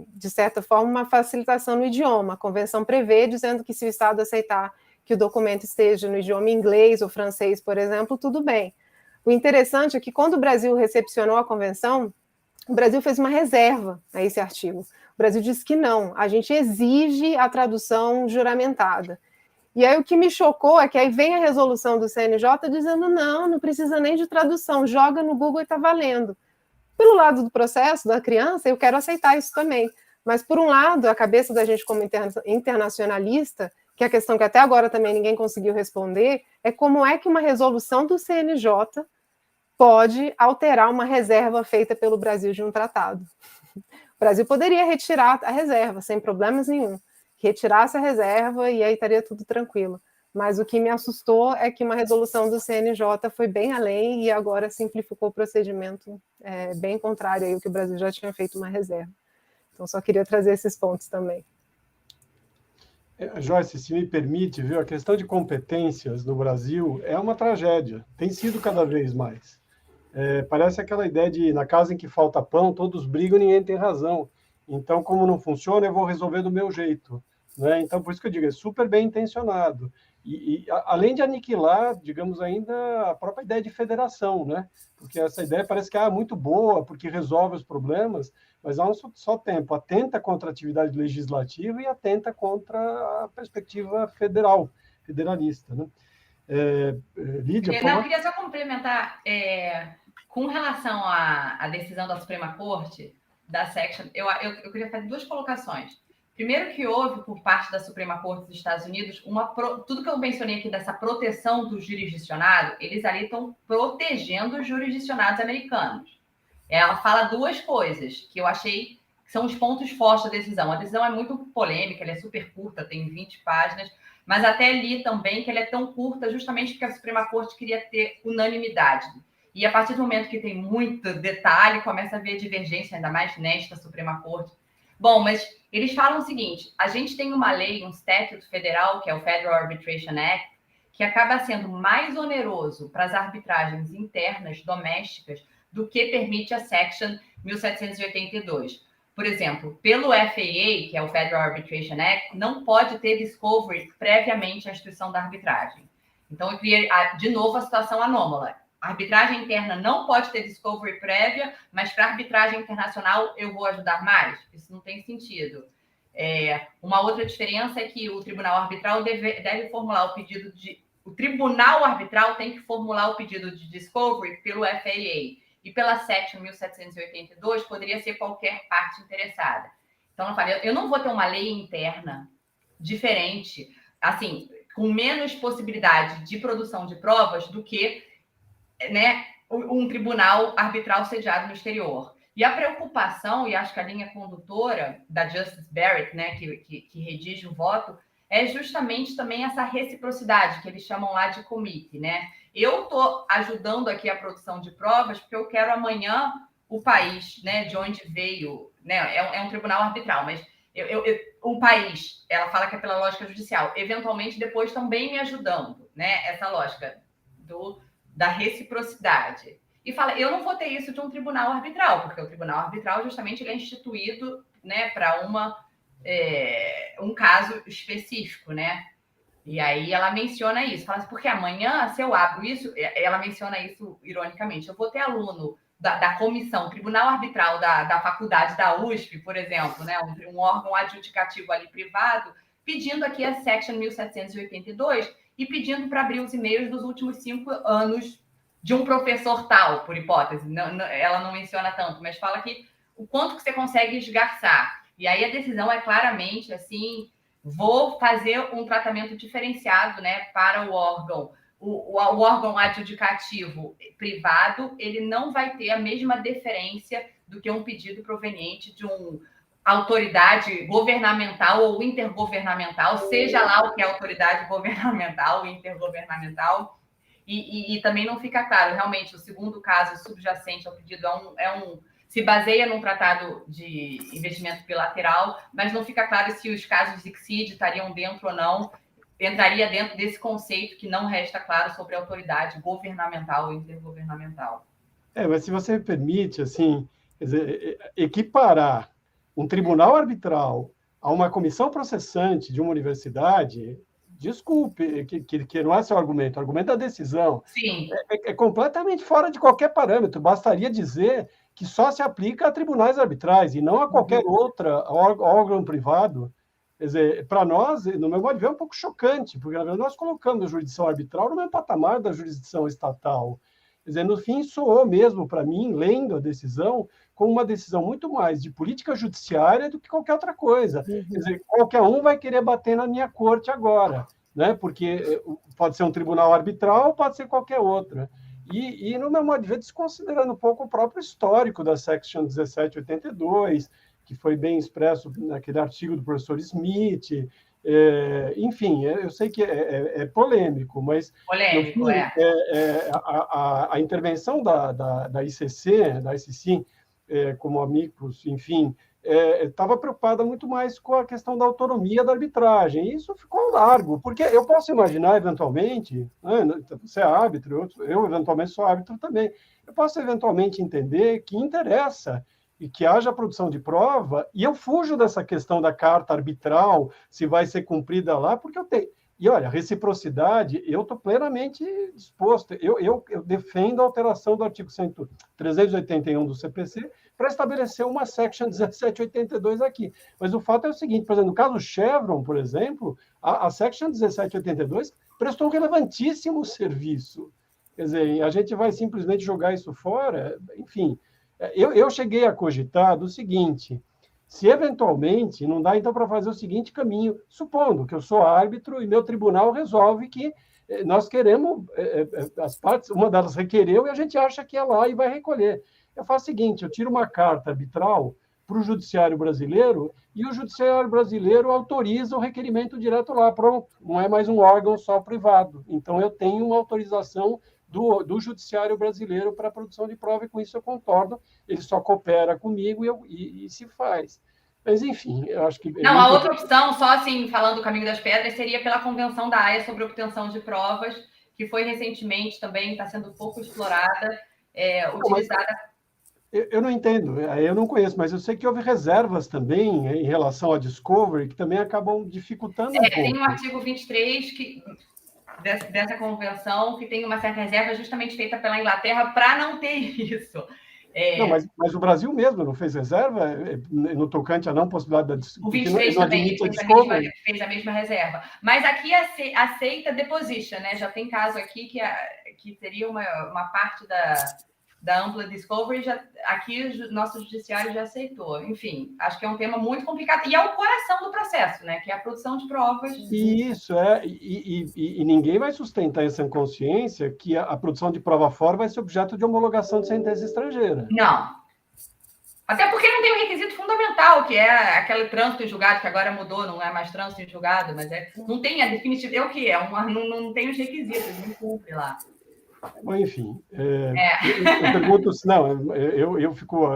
de certa forma, uma facilitação no idioma. A convenção prevê, dizendo que se o Estado aceitar que o documento esteja no idioma inglês ou francês, por exemplo, tudo bem. O interessante é que, quando o Brasil recepcionou a convenção, o Brasil fez uma reserva a esse artigo. O Brasil disse que não, a gente exige a tradução juramentada. E aí o que me chocou é que aí vem a resolução do CNJ dizendo não precisa nem de tradução, joga no Google e está valendo. Pelo lado do processo da criança, eu quero aceitar isso também. Mas, por um lado, a cabeça da gente como internacionalista, que é a questão que até agora também ninguém conseguiu responder, é como é que uma resolução do CNJ pode alterar uma reserva feita pelo Brasil de um tratado. O Brasil poderia retirar a reserva, sem problemas nenhum. Retirar essa reserva e aí estaria tudo tranquilo. Mas o que me assustou é que uma resolução do CNJ foi bem além e agora simplificou o procedimento bem contrário aí ao que o Brasil já tinha feito uma reserva. Então, só queria trazer esses pontos também. Joyce, se me permite, viu, a questão de competências no Brasil é uma tragédia, tem sido cada vez mais. Parece aquela ideia de, na casa em que falta pão, todos brigam, ninguém tem razão. Então, como não funciona, eu vou resolver do meu jeito. Né? Então, por isso que eu digo, é super bem intencionado. E além de aniquilar, digamos, ainda a própria ideia de federação, né? Porque essa ideia parece que é muito boa, porque resolve os problemas, mas ao só tempo atenta contra a atividade legislativa e atenta contra a perspectiva federalista. Né? Lídia, eu queria só complementar, com relação à decisão da Suprema Corte, da Section, eu queria fazer duas colocações. Primeiro, que houve, por parte da Suprema Corte dos Estados Unidos, tudo que eu mencionei aqui dessa proteção do jurisdicionado, eles ali estão protegendo os jurisdicionados americanos. Ela fala duas coisas que eu achei que são os pontos fortes da decisão. A decisão é muito polêmica, ela é super curta, tem 20 páginas, mas até li também que ela é tão curta justamente porque a Suprema Corte queria ter unanimidade. E a partir do momento que tem muito detalhe, começa a haver divergência, ainda mais nesta Suprema Corte. Bom, mas eles falam o seguinte, a gente tem uma lei, um statute federal, que é o Federal Arbitration Act, que acaba sendo mais oneroso para as arbitragens internas, domésticas, do que permite a Section 1782. Por exemplo, pelo FAA, que é o Federal Arbitration Act, não pode ter discovery previamente à instituição da arbitragem. Então, eu criei, de novo, a situação anômala. A arbitragem interna não pode ter discovery prévia, mas para a arbitragem internacional eu vou ajudar mais? Isso não tem sentido. Uma outra diferença é que o tribunal arbitral deve formular o pedido de... O tribunal arbitral tem que formular o pedido de discovery pelo FAA. E pela Section 1782 poderia ser qualquer parte interessada. Então, eu não vou ter uma lei interna diferente, assim, com menos possibilidade de produção de provas do que, né, um tribunal arbitral sediado no exterior. E a preocupação, e acho que a linha condutora da Justice Barrett, né, que redige o voto, é justamente também essa reciprocidade, que eles chamam lá de committee, né? Eu estou ajudando aqui a produção de provas porque eu quero amanhã o país, né, de onde veio, né, é um tribunal arbitral, mas o país, ela fala que é pela lógica judicial, eventualmente depois também me ajudando, né, essa lógica da reciprocidade. E fala, eu não vou ter isso de um tribunal arbitral, porque o tribunal arbitral justamente ele é instituído, né, para um caso específico, né? E aí ela menciona isso, fala assim, porque amanhã, se eu abro isso, ela menciona isso ironicamente, eu vou ter aluno da comissão, tribunal arbitral da faculdade da USP, por exemplo, né, um órgão adjudicativo ali privado, pedindo aqui a Section 1782 e pedindo para abrir os e-mails dos últimos 5 anos de um professor tal, por hipótese. Ela não menciona tanto, mas fala que o quanto que você consegue esgarçar. E aí a decisão é claramente assim, vou fazer um tratamento diferenciado, né, para o órgão. O órgão adjudicativo privado, ele não vai ter a mesma deferência do que um pedido proveniente de uma autoridade governamental ou intergovernamental, seja lá o que é autoridade governamental ou intergovernamental. E também não fica claro, realmente, o segundo caso subjacente ao pedido se baseia num tratado de investimento bilateral, mas não fica claro se os casos de ICSID estariam dentro ou não, entraria dentro desse conceito que não resta claro sobre a autoridade governamental ou intergovernamental. Mas se você me permite, assim, quer dizer, equiparar um tribunal arbitral a uma comissão processante de uma universidade, desculpe, que não é seu argumento, o argumento da decisão Sim. é completamente fora de qualquer parâmetro. Bastaria dizer que só se aplica a tribunais arbitrais e não a qualquer outra órgão privado. Quer dizer, para nós, no meu modo de ver, é um pouco chocante, porque, na verdade, nós colocamos a jurisdição arbitral no mesmo patamar da jurisdição estatal. Quer dizer, no fim, soou mesmo para mim, lendo a decisão, como uma decisão muito mais de política judiciária do que qualquer outra coisa. Quer dizer, qualquer um vai querer bater na minha corte agora, né? Porque pode ser um tribunal arbitral, pode ser qualquer outra. E no meu modo de ver, desconsiderando um pouco o próprio histórico da Section 1782, que foi bem expresso naquele artigo do professor Smith. Enfim, eu sei que é polêmico, mas Polêmico, fim, a intervenção da ICC, da ICC, como amigos, enfim, estava preocupada muito mais com a questão da autonomia da arbitragem. E isso ficou largo, porque eu posso imaginar, eventualmente, né, você é árbitro, eu eventualmente sou árbitro também, eu posso eventualmente entender que interessa e que haja produção de prova, e eu fujo dessa questão da carta arbitral, se vai ser cumprida lá, porque eu tenho... E, olha, reciprocidade, eu estou plenamente disposto. Eu defendo a alteração do artigo 381 do CPC para estabelecer uma Section 1782 aqui. Mas o fato é o seguinte, por exemplo, no caso Chevron, por exemplo, a Section 1782 prestou um relevantíssimo serviço. Quer dizer, a gente vai simplesmente jogar isso fora, enfim... Eu cheguei a cogitar do seguinte: se eventualmente não dá, então, para fazer o seguinte caminho, supondo que eu sou árbitro e meu tribunal resolve que nós queremos, as partes, uma delas requereu e a gente acha que é lá e vai recolher. Eu faço o seguinte: eu tiro uma carta arbitral para o judiciário brasileiro e o judiciário brasileiro autoriza o requerimento direto lá. Pronto, não é mais um órgão só privado. Então, eu tenho uma autorização do judiciário brasileiro para a produção de prova, e com isso eu concordo, ele só coopera comigo e se faz. Mas, enfim, eu acho que... Não, a outra opção, só assim, falando do caminho das pedras, seria pela Convenção da Haia sobre obtenção de provas, que foi recentemente também, está sendo pouco explorada, utilizada... Eu não entendo, eu não conheço, mas eu sei que houve reservas também em relação à Discovery, que também acabam dificultando um pouco. Tem um artigo 23 dessa convenção que tem uma certa reserva justamente feita pela Inglaterra para não ter isso. Não, mas o Brasil mesmo não fez reserva no tocante à não possibilidade da Discovery? O 23 também fez a mesma reserva. Mas aqui aceita deposition, né? Já tem caso aqui que teria uma parte da ampla Discovery, aqui o nosso judiciário já aceitou. Enfim, acho que é um tema muito complicado. E é o coração do processo, né? Que é a produção de provas. Isso, e ninguém vai sustentar essa consciência que a produção de prova fora vai ser objeto de homologação de sentença estrangeira. Não. Até porque não tem um requisito fundamental, que é aquele trânsito em julgado, que agora mudou, não é mais trânsito em julgado, mas não tem a definitiva. É o que é? Não tem os requisitos, não cumpre lá. Bom, enfim, eu pergunto, não, eu fico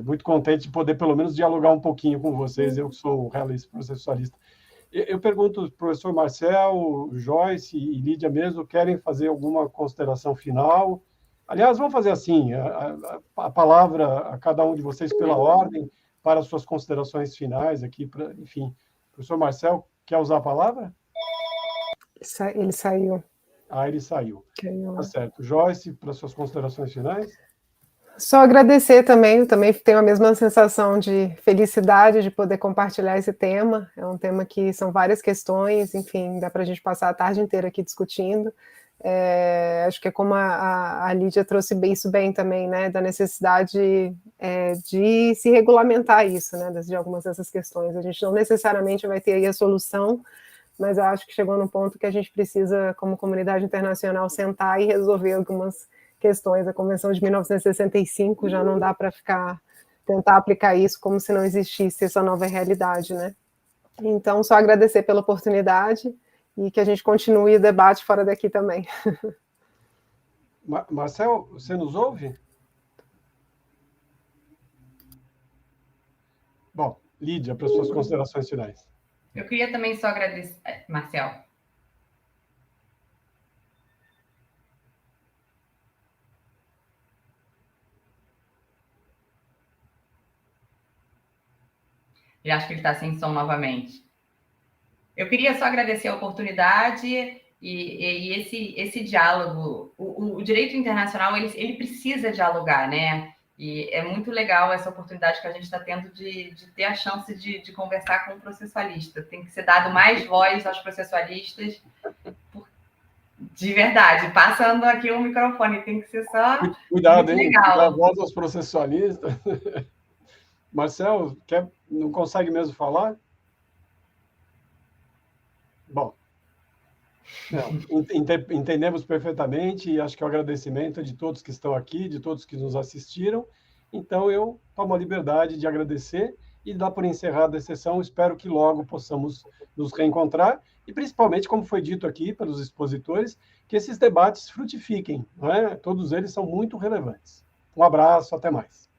muito contente de poder, pelo menos, dialogar um pouquinho com vocês, eu que sou realista processualista. Eu pergunto, professor Marcel, Joyce e Lídia mesmo, querem fazer alguma consideração final? Aliás, vamos fazer assim, a palavra a cada um de vocês pela ordem, para as suas considerações finais aqui, enfim. Professor Marcel, quer usar a palavra? Ele saiu. Ele saiu. Tá certo. Joyce, para suas considerações finais? Só agradecer também tenho a mesma sensação de felicidade de poder compartilhar esse tema. É um tema que são várias questões, enfim, dá para a gente passar a tarde inteira aqui discutindo. Acho que é como a Lídia trouxe isso bem também, né, da necessidade de se regulamentar isso, né, de algumas dessas questões. A gente não necessariamente vai ter aí a solução, mas eu acho que chegou num ponto que a gente precisa, como comunidade internacional, sentar e resolver algumas questões. A Convenção de 1965 já não dá para tentar aplicar isso como se não existisse essa nova realidade, né? Então, só agradecer pela oportunidade e que a gente continue o debate fora daqui também. Marcel, você nos ouve? Bom, Lídia, para suas considerações finais. Eu queria também só agradecer... Marcel. E acho que ele está sem som novamente. Eu queria só agradecer a oportunidade e esse diálogo. O direito internacional, ele precisa dialogar, né? E é muito legal essa oportunidade que a gente está tendo de ter a chance de conversar com o processualista. Tem que ser dado mais voz aos processualistas, de verdade. Passando aqui o microfone, tem que ser só... Cuidado, hein? Dar voz aos processualistas. Marcel, não consegue mesmo falar? Bom, entendemos perfeitamente e acho que o agradecimento é de todos que estão aqui, de todos que nos assistiram. Então, eu tomo a liberdade de agradecer e dar por encerrada a sessão. Espero que logo possamos nos reencontrar e, principalmente, como foi dito aqui pelos expositores, que esses debates frutifiquem, não é? Todos eles são muito relevantes. Um abraço, até mais.